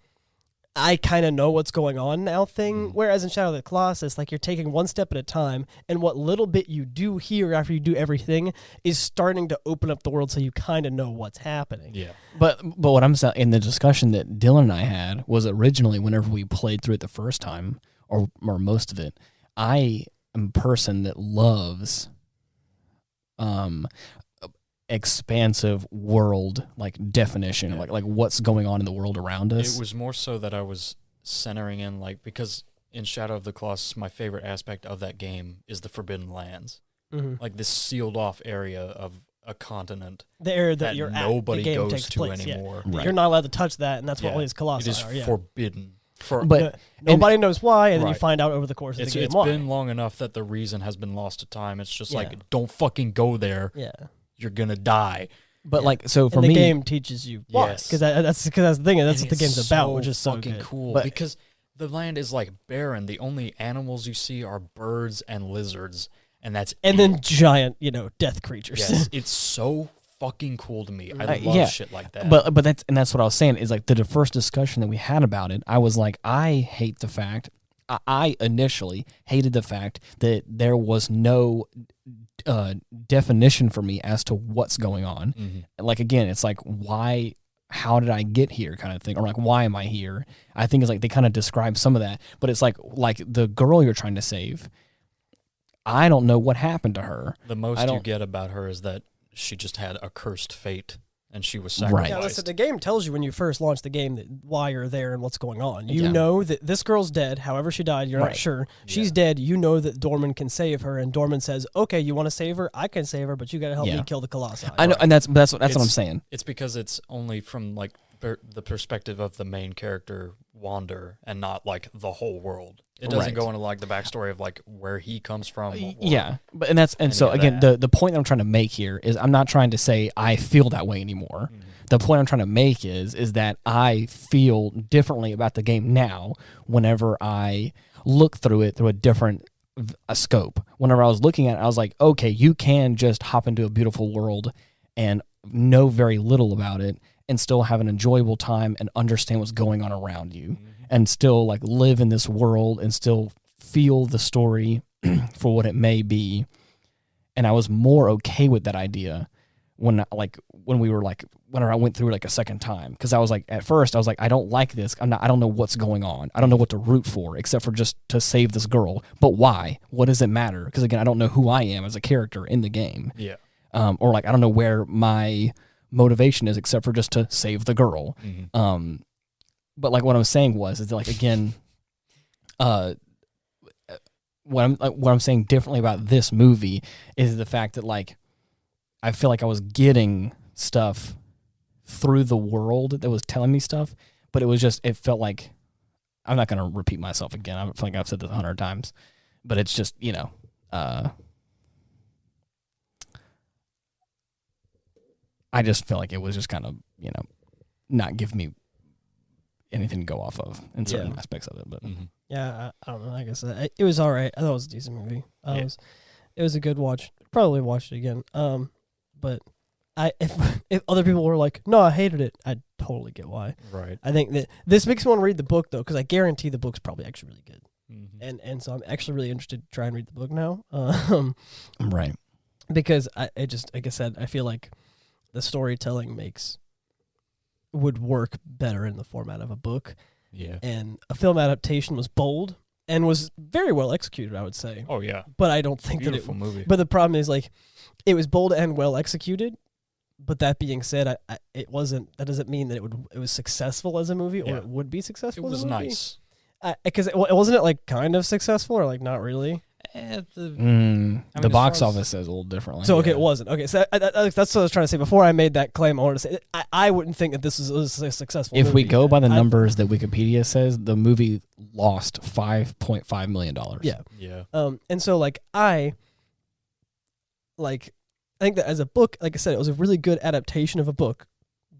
I kind of know what's going on now thing. Whereas in Shadow of the Colossus, like you're taking one step at a time, and what little bit you do here after you do everything is starting to open up the world, so you kind of know what's happening. Yeah. But what I'm saying in the discussion that Dylan and I had was originally whenever we played through it the first time, or most of it, I am a person that loves expansive world like definition, like what's going on in the world around us. It was more so that I was centering in like, because in Shadow of the Colossus, my favorite aspect of that game is the Forbidden Lands, like this sealed off area of a continent, the area that you're nobody goes to anymore. Yeah. Right. You're not allowed to touch that, and that's what all these colossi are. It is are. forbidden. But nobody knows why, and then you find out over the course of the game it's why. It's been long enough that the reason has been lost to time. It's just like, don't fucking go there. Yeah. You're going to die. But like, so for me, the game teaches you why. Because that's the thing. That's what the game's about, which is so fucking good. Cool. But because the land is like barren. The only animals you see are birds and lizards, and that's then giant, death creatures. Yes, it's so fucking cool to me. I love shit like that. But that's what I was saying is like the first discussion that we had about it, I was like, I hate the fact. I initially hated the fact that there was no definition for me as to what's going on. Mm-hmm. Like, again, it's like, why, how did I get here kind of thing? Or like, why am I here? I think it's like they kind of describe some of that, but it's like the girl you're trying to save, I don't know what happened to her. The most you get about her is that she just had a cursed fate and she was sacrificed. Yeah, listen, the game tells you when you first launch the game that why you're there and what's going on. You know that this girl's dead. However she died, you're not sure. She's dead. You know that Dorman can save her, and Dorman says, "Okay, you want to save her? I can save her, but you got to help me kill the Colossi." I know, and that's what I'm saying. It's because it's only from like the perspective of the main character Wander, and not like the whole world. It doesn't go into like the backstory of like where he comes from. But the point that I'm trying to make here is I'm not trying to say I feel that way anymore. Mm-hmm. The point I'm trying to make is that I feel differently about the game now whenever I look through it through a different scope. Whenever I was looking at it, I was like, okay, you can just hop into a beautiful world and know very little about it and still have an enjoyable time and understand what's going on around you. Mm-hmm. And still like live in this world and still feel the story for what it may be. And I was more okay with that idea when I went through it like a second time. Because I was like, at first I was like, I don't like this. I don't know what's going on. I don't know what to root for except for just to save this girl. But why? What does it matter? Because again, I don't know who I am as a character in the game. Yeah. Or like I don't know where my motivation is except for just to save the girl. Mm-hmm. But like what I was saying is that like again, what I'm saying differently about this movie is the fact that like I feel like I was getting stuff through the world that was telling me stuff, but it felt like, I'm not going to repeat myself again. I feel like I've said this 100 times, but it's just I just feel like it was just kind of not give me anything to go off of in certain aspects of it, but I don't know. Like I said, it was all right. I thought it was a decent movie. It was a good watch. Probably watch it again. But if other people were like, no, I hated it, I totally get why. Right. I think that this makes me want to read the book though, because I guarantee the book's probably actually really good. Mm-hmm. And so I'm actually really interested to try and read the book now. Right. Because like I said, I feel like the storytelling would work better in the format of a book. Yeah. And a film adaptation was bold and was very well executed, I would say. Oh yeah. But I don't think Beautiful movie. But the problem is like it was bold and well executed. But that being said, it wasn't. That doesn't mean that it was successful as a movie or it would be successful. It was as a movie. Nice. Because it wasn't like kind of successful or like not really. The box office says a little differently. So it wasn't. Okay, so that's what I was trying to say before I made that claim. I wanted to say I wouldn't think that this was a successful. If we go by the numbers that Wikipedia says, the movie lost $5.5 million. Yeah. And so like I think that as a book, like I said, it was a really good adaptation of a book,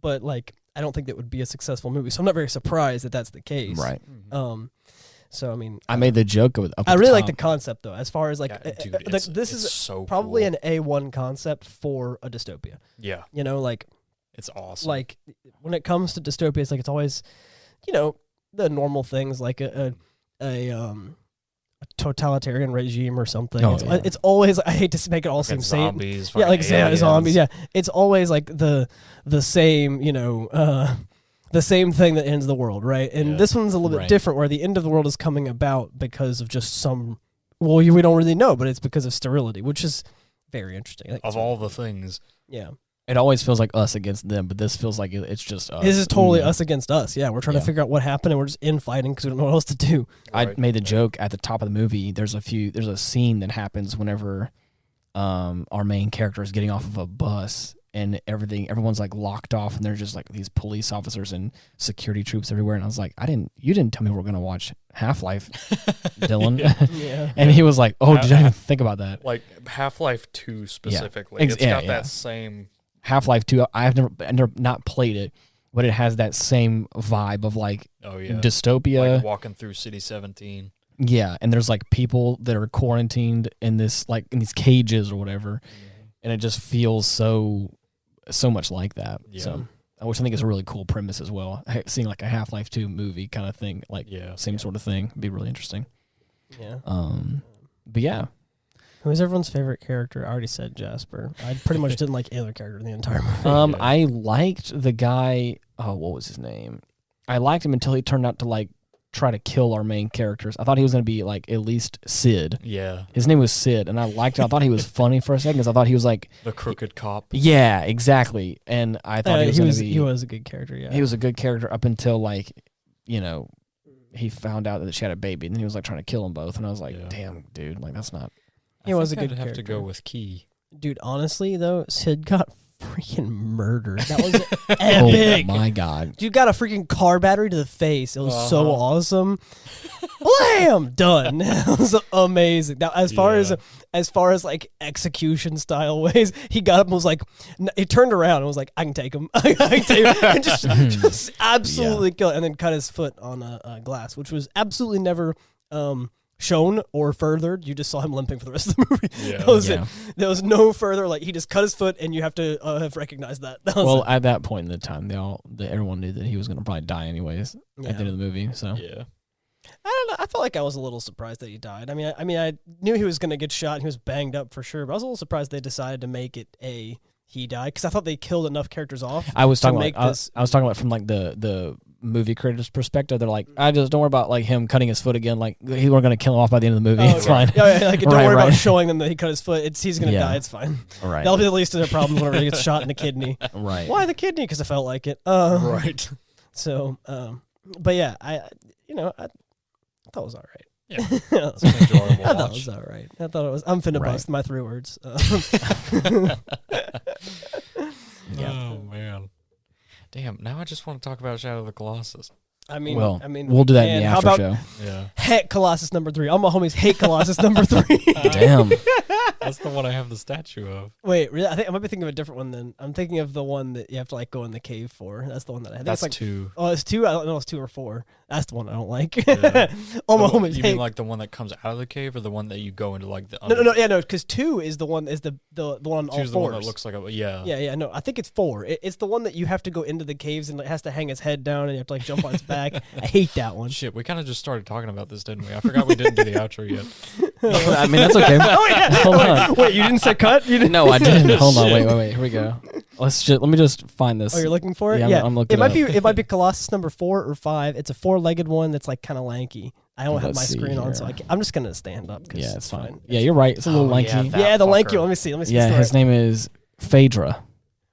but like I don't think that would be a successful movie. So I'm not very surprised that that's the case. Right. So I mean, I made the joke of. I really like the concept though, as far as like, this is so probably cool. an A1 concept for a dystopia. Yeah, like it's awesome. Like when it comes to dystopia, it's like it's always, the normal things like a totalitarian regime or something. It's always, I hate to make it all seem same. Zombies. Yeah, like zombies. Yeah, it's always like the same. The same thing that ends the world, right? And this one's a little bit different, where the end of the world is coming about because of just some. Well, we don't really know, but it's because of sterility, which is very interesting. Of all the things, yeah. It always feels like us against them, but this feels like it's just us. This is totally us against us. Yeah, we're trying to figure out what happened, and we're just infighting because we don't know what else to do. I made the joke at the top of the movie. There's a scene that happens whenever our main character is getting off of a bus, and everyone's like locked off, and there's just like these police officers and security troops everywhere. And I was like, you didn't tell me we're gonna watch Half-Life, Dylan. Yeah. And he was like, oh, did I even think about that? Like Half-Life 2 specifically. Yeah. It's got that same. Half-Life 2, I've never not played it, but it has that same vibe of like dystopia. Like walking through City 17. Yeah, and there's like people that are quarantined in this like in these cages or whatever, and it just feels so much like that. Yeah. So, which I think is a really cool premise as well. Seeing like a Half-Life 2 movie kind of thing, like same sort of thing, would be really interesting. Yeah. But yeah. Who's everyone's favorite character? I already said Jasper. I pretty much didn't like any other character in the entire movie. I liked the guy. Oh, what was his name? I liked him until he turned out to like try to kill our main characters. I thought he was going to be like at least Sid. Yeah. His name was Sid, and I liked it. I thought he was funny for a second because I thought he was like the crooked cop. Yeah, exactly. And I thought he was a good character. Yeah, he was a good character up until like, he found out that she had a baby, and then he was like trying to kill them both, and I was like, damn, dude, like that's not. He was a good character. I'd have to go character. with Key. Dude, honestly though, Sid got freaking murdered. That was epic. Oh my god. Dude got a freaking car battery to the face. It was so awesome. Blam! Done. It was amazing. Now, as far as like execution style ways, he got up and was like, he turned around and was like, I can take him. I can take him. And just absolutely kill it. And then cut his foot on a glass, which was absolutely never shown or furthered. You just saw him limping for the rest of the movie. Yeah. That was it. There was no further, like he just cut his foot, and you have to have recognized that. Well, at that point in the time, everyone knew that he was going to probably die anyways at the end of the movie. So yeah, I don't know. I felt like I was a little surprised that he died. I mean, I knew he was going to get shot and he was banged up for sure, but I was a little surprised they decided to make it he died because I thought they killed enough characters off. I was talking about from like the movie creators' perspective. They're like, I just don't worry about like him cutting his foot again. Like we're going to kill him off by the end of the movie. It's fine. Yeah, like don't worry about showing them that he cut his foot. He's going to die. It's fine. Right. That'll be the least of their problems whenever he gets shot in the kidney. Right. Why the kidney? Because I felt like it. Right. So, but yeah, I thought it was all right. Yeah, it's an enjoyable I thought watch. it was all right. I thought it was. I'm finna bust my 3 words. Oh man, damn! Now I just want to talk about Shadow of the Colossus. I mean, we'll do that in the how after about show. Yeah, Heck Colossus #3. All my homies hate Colossus #3. Damn. that's the one I have the statue of. Wait, really? I think I might be thinking of a different one. Then I'm thinking of the one that you have to like go in the cave for. That's the one that I think That's it's like 2. Oh, it's 2. I don't know. It's 2 or 4. That's the one I don't like. Yeah. All my homies You hate. mean like the one that comes out of the cave, or the one that you go into like the? No. Because 2 is the one the one on all 2's the one that fours. looks like a yeah. Yeah. No, I think it's 4. It's the one that you have to go into the caves and it has to hang its head down and you have to like jump on its back. I hate that one. Shit, we kind of just started talking about this, didn't we? I forgot we didn't do the outro yet. I mean, that's okay. Hold on. Wait, you didn't say cut? You didn't? No, I didn't. Hold on. Wait. Here we go. Let me just find this. Oh, you're looking for it? Yeah, I'm looking. It might be Colossus #4 or 5. It's a 4-legged one that's like kind of lanky. I don't have my screen on, so I'm just gonna stand up. Yeah, it's fine. Yeah, you're right. It's a little lanky. Yeah, the lanky one. Let me see. Yeah, his name is Phaedra.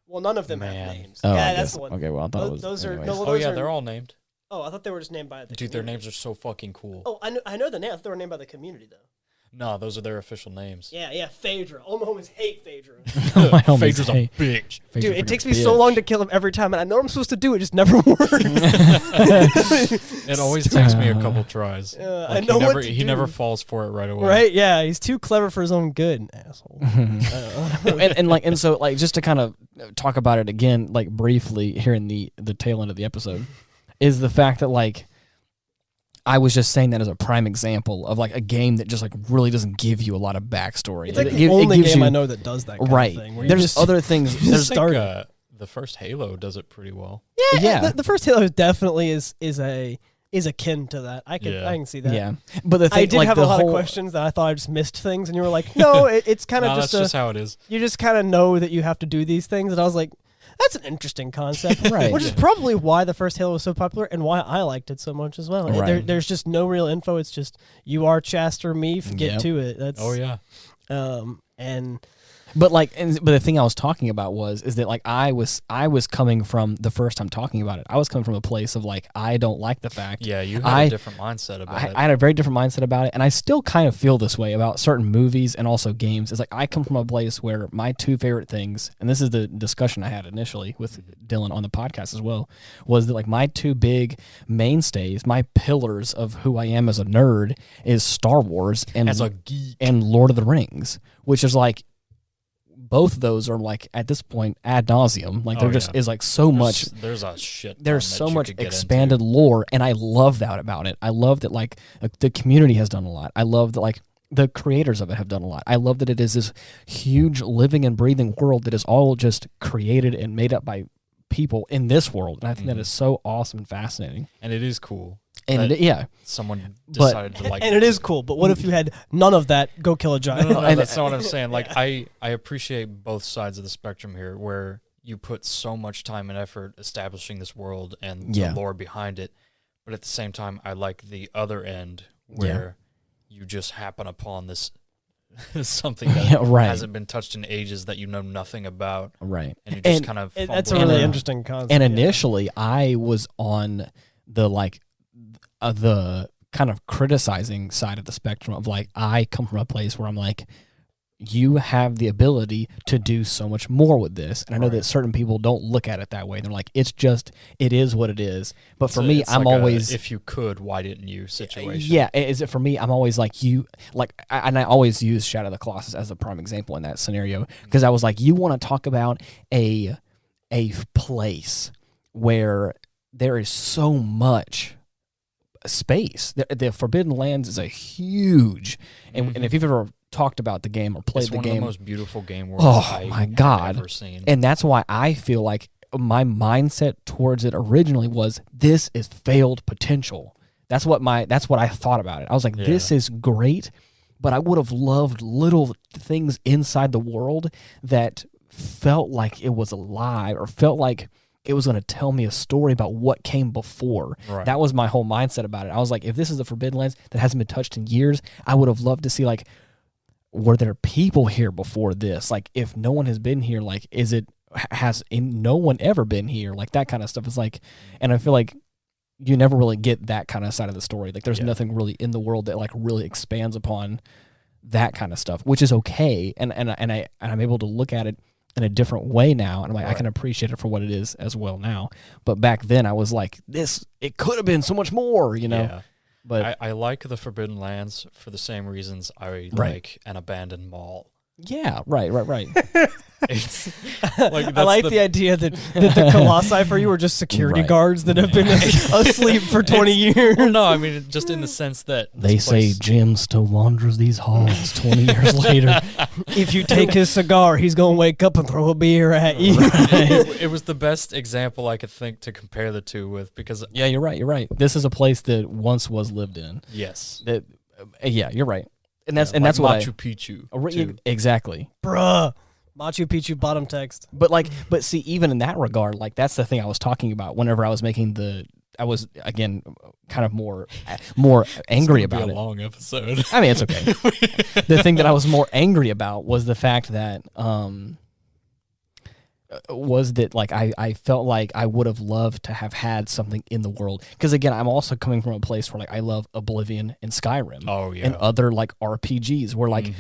Well, none of them have names. Oh, yeah, that's the one. Okay, well, I thought it was. Those are. anyways. No, Oh those yeah, are, they're all named. Oh, I thought they were just named by the. Dude, their names are so fucking cool. Oh, I know the name. I thought they were named by the community though. No, those are their official names. Yeah, Phaedra. All my homies hate Phaedra. My homies Phaedra's hate- a bitch. Phaedra Dude, it freaking takes me bitch. so long to kill him every time, and I know I'm supposed to do it, just never works. It always takes me a couple tries. I know what to He do. never falls for it right away. Right? Yeah, he's too clever for his own good, asshole. and so like just to kind of talk about it again, like briefly here in the tail end of the episode, is the fact that like I was just saying that as a prime example of like a game that just like really doesn't give you a lot of backstory. It's like It the only gives game you- I know that does that kind right. of thing. Where you There's just, other things. I There's think, the first Halo does it pretty well. yeah. The first Halo definitely is akin to that. I can see that. yeah, but the thing, I did like have the a lot whole, of questions that I thought I just missed things, and you were like, "No, it's kind of No, just that's just how it is. you just kind of know that you have to do these things." And I was like, "That's an interesting concept," Right. Which is probably why the first Halo was so popular and why I liked it so much as well. Right. There's just no real info. It's just you are Chast or Meef. Get Yep. to it. That's Oh yeah. and But but the thing I was talking about is that like I was coming from the first time talking about it. I was coming from a place of like I don't like the fact. Yeah, you had a different mindset about it. I had a very different mindset about it, and I still kind of feel this way about certain movies and also games. It's like I come from a place where my two favorite things, and this is the discussion I had initially with Dylan on the podcast as well, was that like my two big mainstays, my pillars of who I am as a nerd is Star Wars and as a geek and Lord of the Rings, which is like both of those are like at this point ad nauseum. Like there just is like so much. There's a shit. There's so much expanded lore, and I love that about it. I love that like the community has done a lot. I love that like the creators of it have done a lot. I love that it is this huge living and breathing world that is all just created and made up by people in this world, and I think that is so awesome and fascinating. And it is cool. And someone decided to like. And it is cool, but what if you had none of that? Go kill a giant. No, that's not what I'm saying. Like I appreciate both sides of the spectrum here, where you put so much time and effort establishing this world and the lore behind it, but at the same time, I like the other end where you just happen upon this something that hasn't been touched in ages that you know nothing about, right? And you just kind of that's a really interesting concept. And initially, I was on the the kind of criticizing side of the spectrum of like I come from a place where I'm like, you have the ability to do so much more with this, and I know that certain people don't look at it that way. They're like, it is what it is. But for me, I'm like always if you could, why didn't you situation? Yeah, is it for me? I'm always like and I always use Shadow of the Colossus as a prime example in that scenario, because I was like, you want to talk about a place where there is so much space. The Forbidden Lands is a huge, and if you've ever talked about the game or played the game, it's one of the most beautiful game worlds I've ever seen. And that's why I feel like my mindset towards it originally was, this is failed potential. That's what I thought about it. I was like, this is great, but I would have loved little things inside the world that felt like it was alive, or felt like it was going to tell me a story about what came before. Right. That was my whole mindset about it. I was like, if this is the Forbidden Lands that hasn't been touched in years, I would have loved to see, like, were there people here before this? Like, if no one has been here, like, has no one ever been here? Like, that kind of stuff is like, and I feel like you never really get that kind of side of the story. Like, there's nothing really in the world that like really expands upon that kind of stuff, which is okay. And I'm able to look at it in a different way now, and I'm like, I can appreciate it for what it is as well now. But back then, I was like, it could have been so much more, you know. Yeah. But I like the Forbidden Lands for the same reasons I like an abandoned mall. Yeah, right. It's like, I like the idea that the Colossi for you are just security guards that have been asleep for 20 years. Well, no, I mean, just in the sense that they say Jim still wanders these halls 20 years later. If you take his cigar, he's going to wake up and throw a beer at you. It was the best example I could think to compare the two with, because... Yeah, you're right. This is a place that once was lived in. Yes. You're right. And that's like what Machu Picchu. Exactly. Bruh. Machu Picchu bottom text. But see, even in that regard, like that's the thing I was talking about whenever I was I was again kind of more angry about it. It's a long episode. I mean, it's okay. The thing that I was more angry about was the fact that like I felt like I would have loved to have had something in the world, because again, I'm also coming from a place where like I love Oblivion and Skyrim, and other like RPGs where like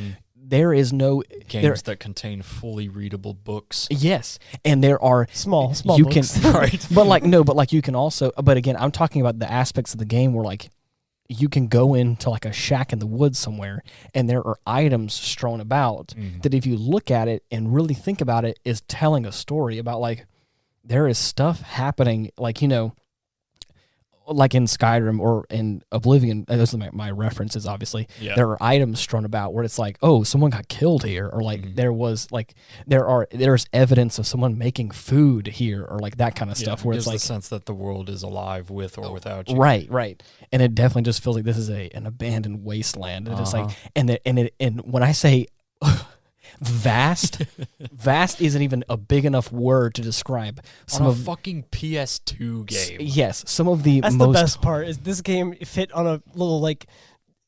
there is no games that contain fully readable books. Yes, and there are small you books. Can right, but you can also. But again, I'm talking about the aspects of the game where like you can go into like a shack in the woods somewhere, and there are items strewn about that, if you look at it and really think about it, is telling a story about like there is stuff happening, like, you know, like in Skyrim or in Oblivion. Those are my references, obviously. Yeah. There are items strewn about where it's like, oh, someone got killed here, or like there's evidence of someone making food here, or like that kind of stuff. Where it's like the sense that the world is alive with or without you. Right. And it definitely just feels like this is an abandoned wasteland. And it's like, and when I say vast isn't even a big enough word to describe some of fucking PS2 game. Yes, some of the That's the best part, is this game fit on a little like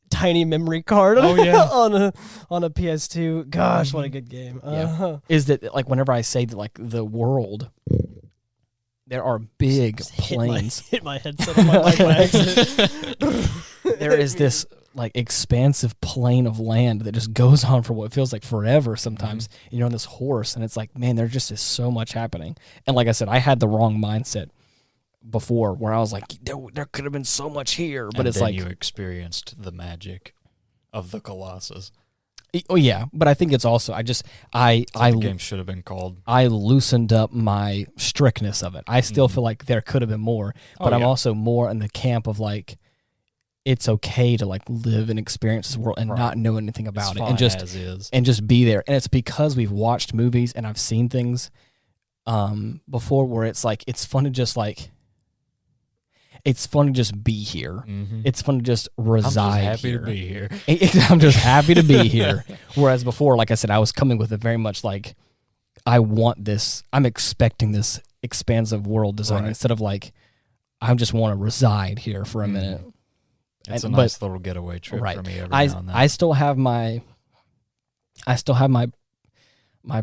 tiny memory card Oh, yeah. on a PS2. Gosh, what a good game. Is that like whenever I say that like the world, there are big plains. Hit my headset on my mic by accident. There is this like expansive plain of land that just goes on for what feels like forever sometimes. And you're on this horse and it's like, man, there just is so much happening. And like I said, I had the wrong mindset before where I was like, there could have been so much here. But and it's then like you experienced the magic of the Colossus. Oh yeah, but I think it's also the game should have been called. I loosened up my strictness of it. I still feel like there could have been more, but I'm also more in the camp of like it's okay to like live and experience this world and not know anything about it and just be there. And it's because we've watched movies and I've seen things before where it's like it's fun to just be here. Mm-hmm. It's fun to just reside here. I'm just happy to be here. Whereas before, like I said, I was coming with a very much like, I want this, I'm expecting this expansive world design instead of like, I just want to reside here for a minute. It's a nice little getaway trip for me every now and then. I still have my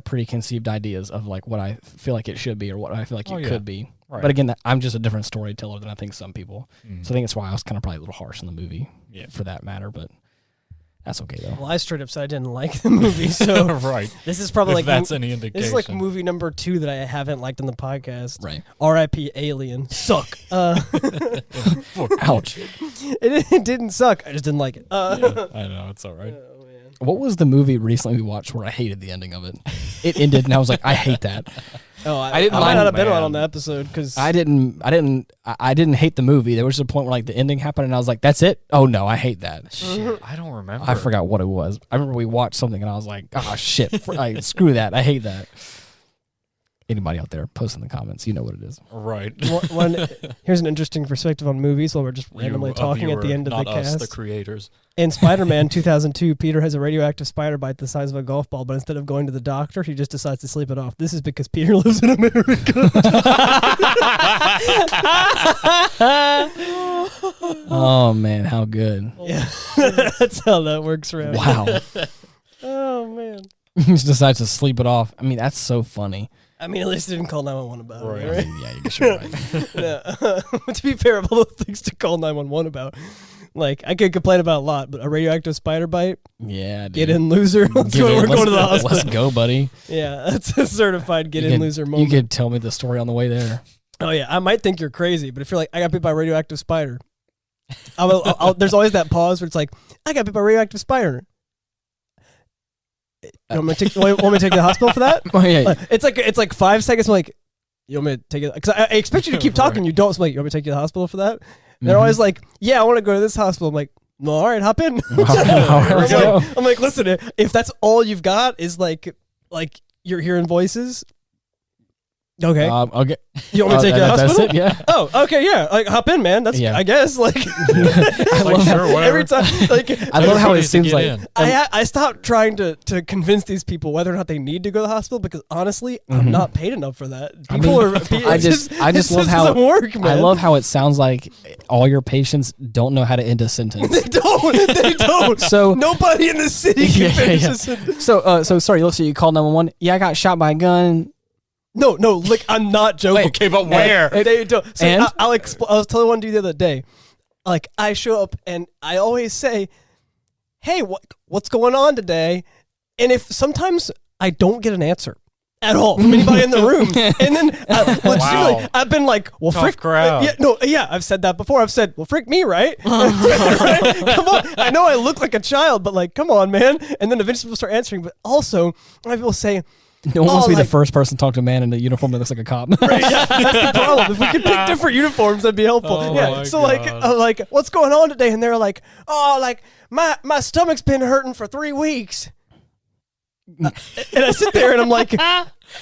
preconceived ideas of like what I feel like it should be or what I feel like it could be. Right. But again, I'm just a different storyteller than I think some people. So I think that's why I was kind of probably a little harsh in the movie for that matter, but that's okay though. Well, I straight up said I didn't like the movie, so this is probably if that's any indication. This is like movie number 2 that I haven't liked on the podcast. Right. R.I.P. Alien. Suck. Ouch. It didn't suck. I just didn't like it. I know, it's all right. Oh, man. What was the movie recently we watched where I hated the ending of it? It ended and I was like, I hate that. Oh, I might not have been on the episode because I didn't hate the movie. There was a point where like the ending happened and I was like, that's it? Oh no, I hate that. Shit, I don't remember. I forgot what it was. I remember we watched something and I was like, oh shit, screw that. I hate that. Anybody out there, post in the comments. You know what it is. Right. Here's an interesting perspective on movies while we're just randomly talking at the end of the cast. Not us, the creators. In Spider-Man 2002, Peter has a radioactive spider bite the size of a golf ball, but instead of going to the doctor, he just decides to sleep it off. This is because Peter lives in America. Oh, man, how good. Yeah, that's how that works around. Wow. Oh, man. He just decides to sleep it off. I mean, that's so funny. I mean, at least it didn't call 911 about it, right? Yeah, I guess you're right. To be fair, of all the things to call 911 about, like, I could complain about a lot, but a radioactive spider bite? Yeah, dude. Get in, loser. We're going to the hospital. Let's go, buddy. Yeah, that's a certified loser moment. You could tell me the story on the way there. Oh, yeah. I might think you're crazy, but if you're like, I got bit by a radioactive spider, there's always that pause where it's like, I got bit by a radioactive spider. You want me to take you to the hospital for that? Oh, yeah. It's like 5 seconds. I'm like, you want me to take it? Because I expect you to keep talking. You don't. So I'm like, you want me to take you to the hospital for that? They're always like, yeah, I want to go to this hospital. I'm like, no, all right, hop in. I'm like, listen, if that's all you've got is like you're hearing voices. Okay. Okay. You want me to take you to the hospital? That's it, yeah. Oh, okay, yeah. Like, hop in, man. That's, I guess, like, I love every time, like, I love how it seems like, I stopped trying to convince these people whether or not they need to go to the hospital because honestly, I'm not paid enough for that. I just love how it work, man. I love how it sounds like all your patients don't know how to end a sentence. They don't. So nobody in the city can finish a sentence. So sorry, you called 911. Yeah, I got shot by a gun. No, like, I'm not joking. Okay, but where? They don't. So and? I was telling one dude the other day, like, I show up and I always say, hey, what's going on today? And if sometimes I don't get an answer at all from anybody in the room. And then, legitimately, I've been like, well, frick. Crowd. I've said that before. I've said, well, frick me, right? Right? Come on. I know I look like a child, but, like, come on, man. And then eventually people start answering. But also, I have people say, no one wants to be the first person to talk to a man in a uniform that looks like a cop. Right, yeah, that's the problem. If we could pick different uniforms, that'd be helpful. So like, what's going on today? And they're like, oh, like my stomach's been hurting for 3 weeks. And I sit there and I'm like,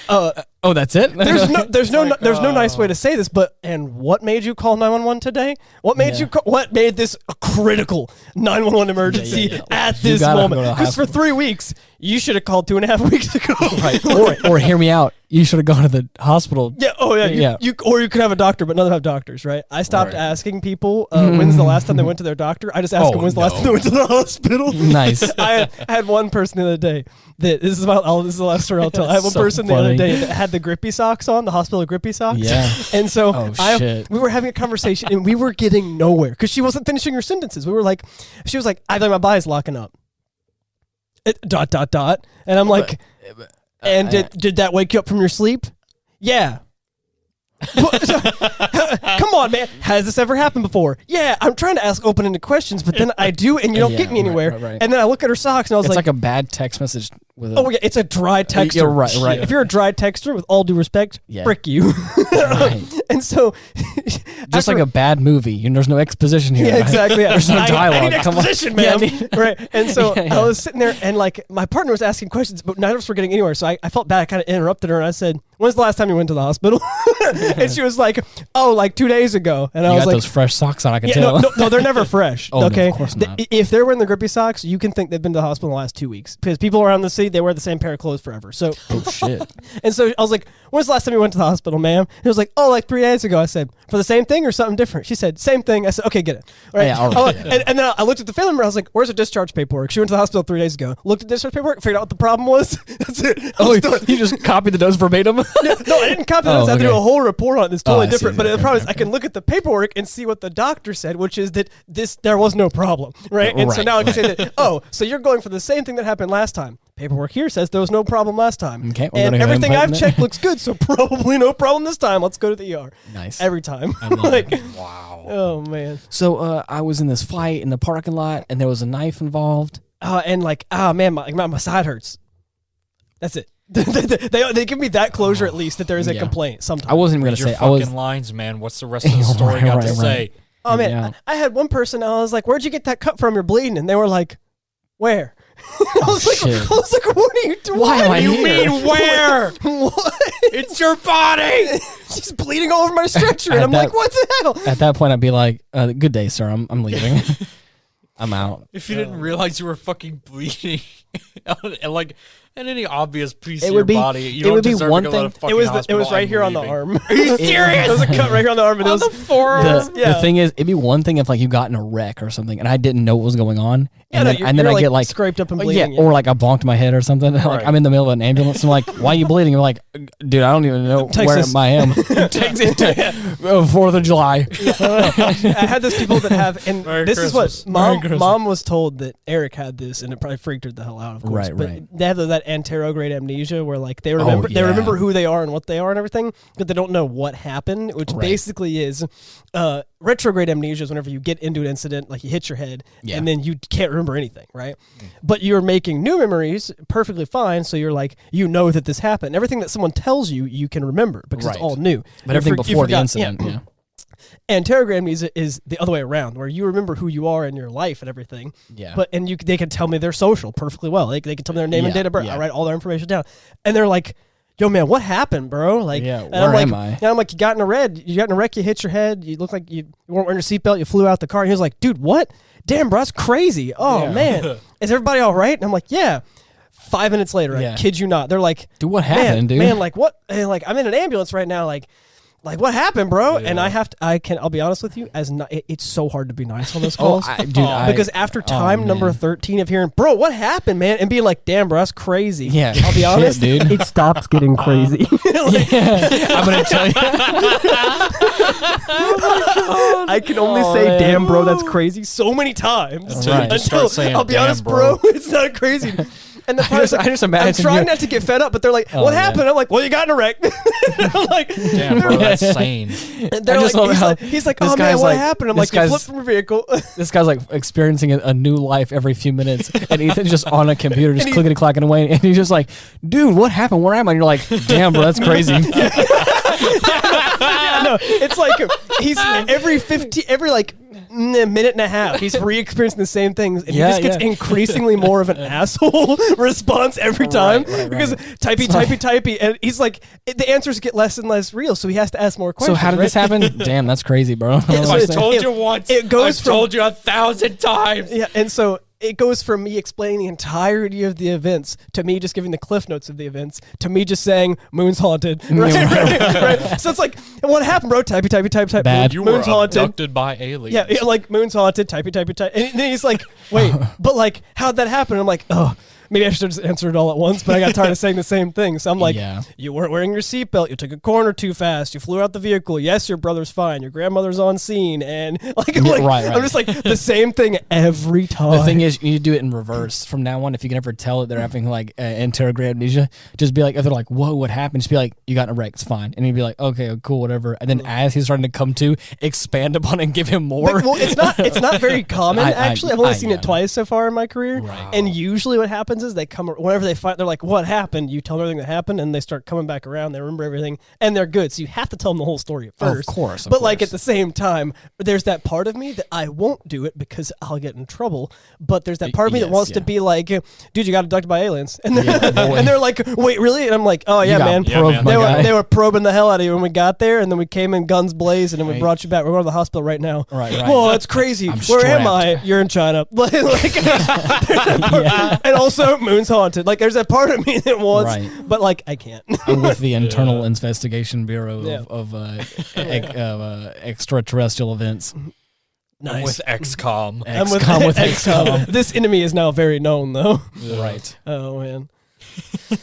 Oh, that's it? There's no nice way to say this, but and what made you call 911 today? What made what made this a critical 911 emergency at this moment? Because for 3 weeks, you should have called 2.5 weeks ago. Right. Or hear me out. You should have gone to the hospital. Yeah. Oh yeah. Or you could have a doctor, but none of them have doctors, right? I stopped asking people when's the last time they went to their doctor. I just asked them when's the last time they went to the hospital. Nice. I had one person the other day that this is the last story I'll tell. I had one person the other day that had the grippy socks on, the hospital grippy socks. Yeah. And so we were having a conversation and we were getting nowhere because she wasn't finishing her sentences. She was like, I think my body's locking up. And I'm like, did that wake you up from your sleep? Yeah. Come on, man. Has this ever happened before? Yeah, I'm trying to ask open-ended questions, but then I do, and you don't get me anywhere. Right. And then I look at her socks, and I was it's like a bad text message with oh, yeah, it's a dry texter. Yeah, right. If you're a dry texter, with all due respect, frick you. Right. And so... Just like a bad movie, and there's no exposition here. Yeah, exactly. There's no dialogue. I need exposition, man. Right. And so I was sitting there, and like my partner was asking questions, but neither of us were getting anywhere. So I felt bad. I kind of interrupted her, and I said, "When's the last time you went to the hospital?" And she was like, "Oh, like 2 days ago." And I was like, "Those fresh socks on, I can tell." No, they're never fresh. Okay, no, of course not. If they're wearing the grippy socks, you can think they've been to the hospital in the last 2 weeks because people around the city they wear the same pair of clothes forever. So oh shit. And so I was like, "When's the last time you went to the hospital, ma'am?" He was like, "Oh, like 3 days ago." I said, "For the same thing or something different?" She said, "Same thing." I said, "Okay, get it." Right. Yeah, all right. And then I looked at the family member. I was like, "Where's her discharge paperwork?" She went to the hospital 3 days ago. Looked at discharge paperwork, figured out what the problem was. That's it. Oh, you just copied the notes verbatim? No, I didn't copy the notes. I had to do a whole report on it. It's totally different. But the problem is I can look at the paperwork and see what the doctor said, which is that there was no problem, right? And so now I can say that, so you're going for the same thing that happened last time. Paperwork here says there was no problem last time. Okay, and everything I've checked looks good, so probably no problem this time. Let's go to the ER. Nice. Every time. Wow. Oh, man. So I was in this fight in the parking lot, and there was a knife involved. And man, my side hurts. That's it. They give me that closure at least that there is a complaint sometimes. I wasn't even going to say. Lines, man. What's the rest of the story got to say? Oh, man. I had one person, I was like, "Where'd you get that cut from? You're bleeding." And they were like, "Where?" I was like, "What are you doing? Why am I you here? mean where? What? It's your body." She's bleeding all over my stretcher, and I'm like, "What the hell?" At that point, I'd be like, "Good day, sir. I'm leaving. I'm out." If you didn't realize you were fucking bleeding, and any obvious piece of your body, you don't deserve to go to the fucking hospital. It was right here on the arm. Are you serious? It was a cut right here on the arm. And on the forearm. The thing is, it'd be one thing if like you got in a wreck or something, and I didn't know what was going on, and then I get like scraped up and bleeding. Or like I bonked my head or something. Right. Like I'm in the middle of an ambulance, and I'm like, "Why are you bleeding?" I'm like, "Dude, I don't even know where I am." Texas, 4th of July. I had those people that have, and Merry this Christmas. is what mom was told that Eric had this, and it probably freaked her the hell out, of course. Right. They have that anterograde amnesia where like they remember who they are and what they are and everything, but they don't know what happened, which basically is retrograde amnesia is whenever you get into an incident, like you hit your head, and then you can't remember anything, right? But you're making new memories perfectly fine, so you're like, you know that this happened. Everything that someone tells you, you can remember because it's all new. But everything before the incident, Anterograde amnesia is the other way around, where you remember who you are in your life and everything. Yeah. But they can tell me their social perfectly well. They can tell me their name and date of birth. I write all their information down, and they're like, "Yo, man, what happened, bro?" Like, where am I? And I'm like, you got in a wreck, you hit your head, you look like you weren't wearing your seatbelt, you flew out the car. And he was like, "Dude, what? Damn, bro, that's crazy. Oh man, is everybody all right?" And I'm like, "Yeah." 5 minutes later, I kid you not, they're like, "Dude, what happened, dude? Man, like what? And like I'm in an ambulance right now, like what happened, bro?" And I'll be honest with you, it's so hard to be nice on those calls. Because after time number 13 of hearing, "Bro, what happened, man?" and being like, "Damn, bro, that's crazy." Yeah. I'll be honest, dude. It stops getting crazy. I'm going to tell you. I can only say, "Damn, bro, that's crazy," so many times until I'll be honest, bro, it's not crazy. And the part I just imagine I'm trying not to get fed up, but they're like, "What happened?" I'm like, "Well, you got in a wreck." I'm like, "Damn, bro, that's sane." And they're like, he's like, "Oh man, what happened?" I'm like, "You flipped from a vehicle." This guy's like experiencing a new life every few minutes, and Ethan's just on a computer, just clickety clacking away, and he's just like, "Dude, what happened? Where am I?" And you're like, "Damn, bro, that's crazy." no. It's like he's every like minute and a half, he's re-experiencing the same things, and he just gets increasingly more of an asshole response every time because typey, and he's like, the answers get less and less real, so he has to ask more questions. So how did this happen? Damn, that's crazy, bro. I told you once. I've told you 1,000 times. Yeah, and so it goes from me explaining the entirety of the events to me just giving the cliff notes of the events to me just saying moon's haunted. Right? So it's like, what happened, bro? Type. Bad. You moon's were haunted. abducted by aliens. Yeah, like moon's haunted. Type. And then he's like, wait, but like, how'd that happen? I'm like, oh. Maybe I should have just answered it all at once, but I got tired of saying the same thing. So I'm like, you weren't wearing your seatbelt. You took a corner too fast. You flew out the vehicle. Yes, your brother's fine. Your grandmother's on scene. And I'm just like the same thing every time. The thing is, you need to do it in reverse. From now on, if you can ever tell that they're having like interrogate amnesia, just be like, if they're like, whoa, what happened? Just be like, you got in a wreck. It's fine. And he'd be like, okay, cool, whatever. And then as he's starting to come to, expand upon it and give him more. Well, it's not very common, actually. I've only seen it twice so far in my career. Right. And usually what happens is they come, whenever they find, they're like, what happened? You tell them everything that happened, and they start coming back around. They remember everything, and they're good. So you have to tell them the whole story at first. Of course. But like at the same time, there's that part of me that I won't do it because I'll get in trouble. But there's that part of me that wants to be like, dude, you got abducted by aliens. And they're like, wait, really? And I'm like, oh, yeah, man. They were probing the hell out of you when we got there, and then we came in guns blazing, and we brought you back. We're going to the hospital right now. Right. Whoa, that's crazy. Where am I? You're in China. And also, moon's haunted. Like, there's that part of me that wants, but like, I can't. With the Internal Investigation Bureau of extraterrestrial events. Nice. I'm with XCOM. I'm with XCOM. This enemy is now very known, though. Yeah. Right. Oh, man.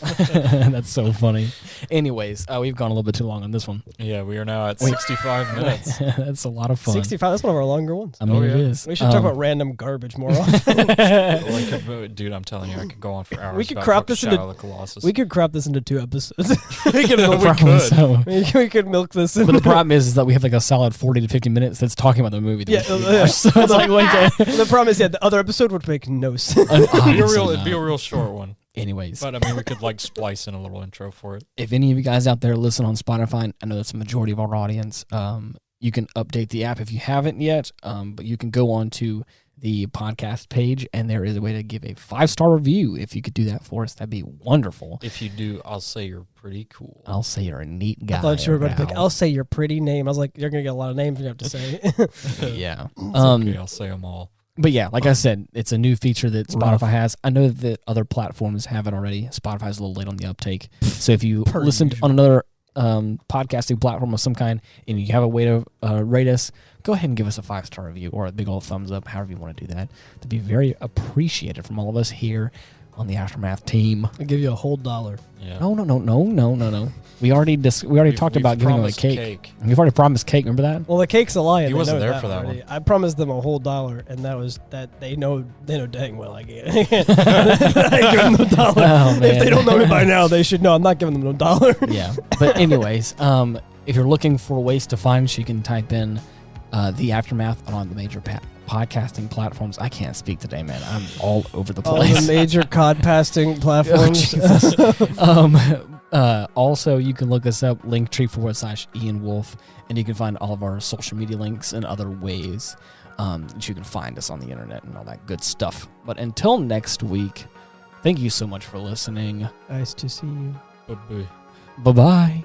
That's so funny. Anyways, we've gone a little bit too long on this one. Yeah, we are now at 65 minutes. That's a lot of fun. 65, that's one of our longer ones. I mean, it is. We should talk about random garbage more often. Dude, I'm telling you, I could go on for hours. We could crop this into 2 episodes. we could milk this. But the problem is that we have like a solid 40 to 50 minutes that's talking about the movie. So it's like, the problem is, the other episode would make no sense. It'd be a real short one. Anyways. But I mean, we could like splice in a little intro for it. If any of you guys out there listen on Spotify, I know that's the majority of our audience, you can update the app if you haven't yet, but you can go on to the podcast page, and there is a way to give a 5-star review. If you could do that for us, that'd be wonderful. If you do, I'll say you're pretty cool. I'll say you're a neat guy. I thought you were going to pick, I'll say your pretty name. I was like, you're going to get a lot of names you have to say. Yeah. Okay, I'll say them all. But yeah, like I said, it's a new feature that Spotify has. I know that other platforms have it already. Spotify's a little late on the uptake. So if you listen on another podcasting platform of some kind and you have a way to rate us, go ahead and give us a 5-star review or a big old thumbs up, however you want to do that. To be very appreciated from all of us here on the Aftermath team. I'll give you a whole $1. Yeah. No. We already talked about giving away cake. We've already promised cake. Remember that? Well, the cake's a lie. He wasn't there for that already. one. I promised them a whole $1, and that was that. They know dang well I can't. I give them the $1. Oh, man. If they don't know me by now, they should know. I'm not giving them no $1. Yeah. But anyways, if you're looking for ways to find us, you can type in the Aftermath on the major podcasting platforms. I can't speak today, man. I'm all over the place. All the major codcasting platforms. Also, you can look us up, Linktree/Ian Wolf, and you can find all of our social media links and other ways that you can find us on the internet and all that good stuff. But until next week, thank you so much for listening. Nice to see you. Bye-bye. Bye-bye.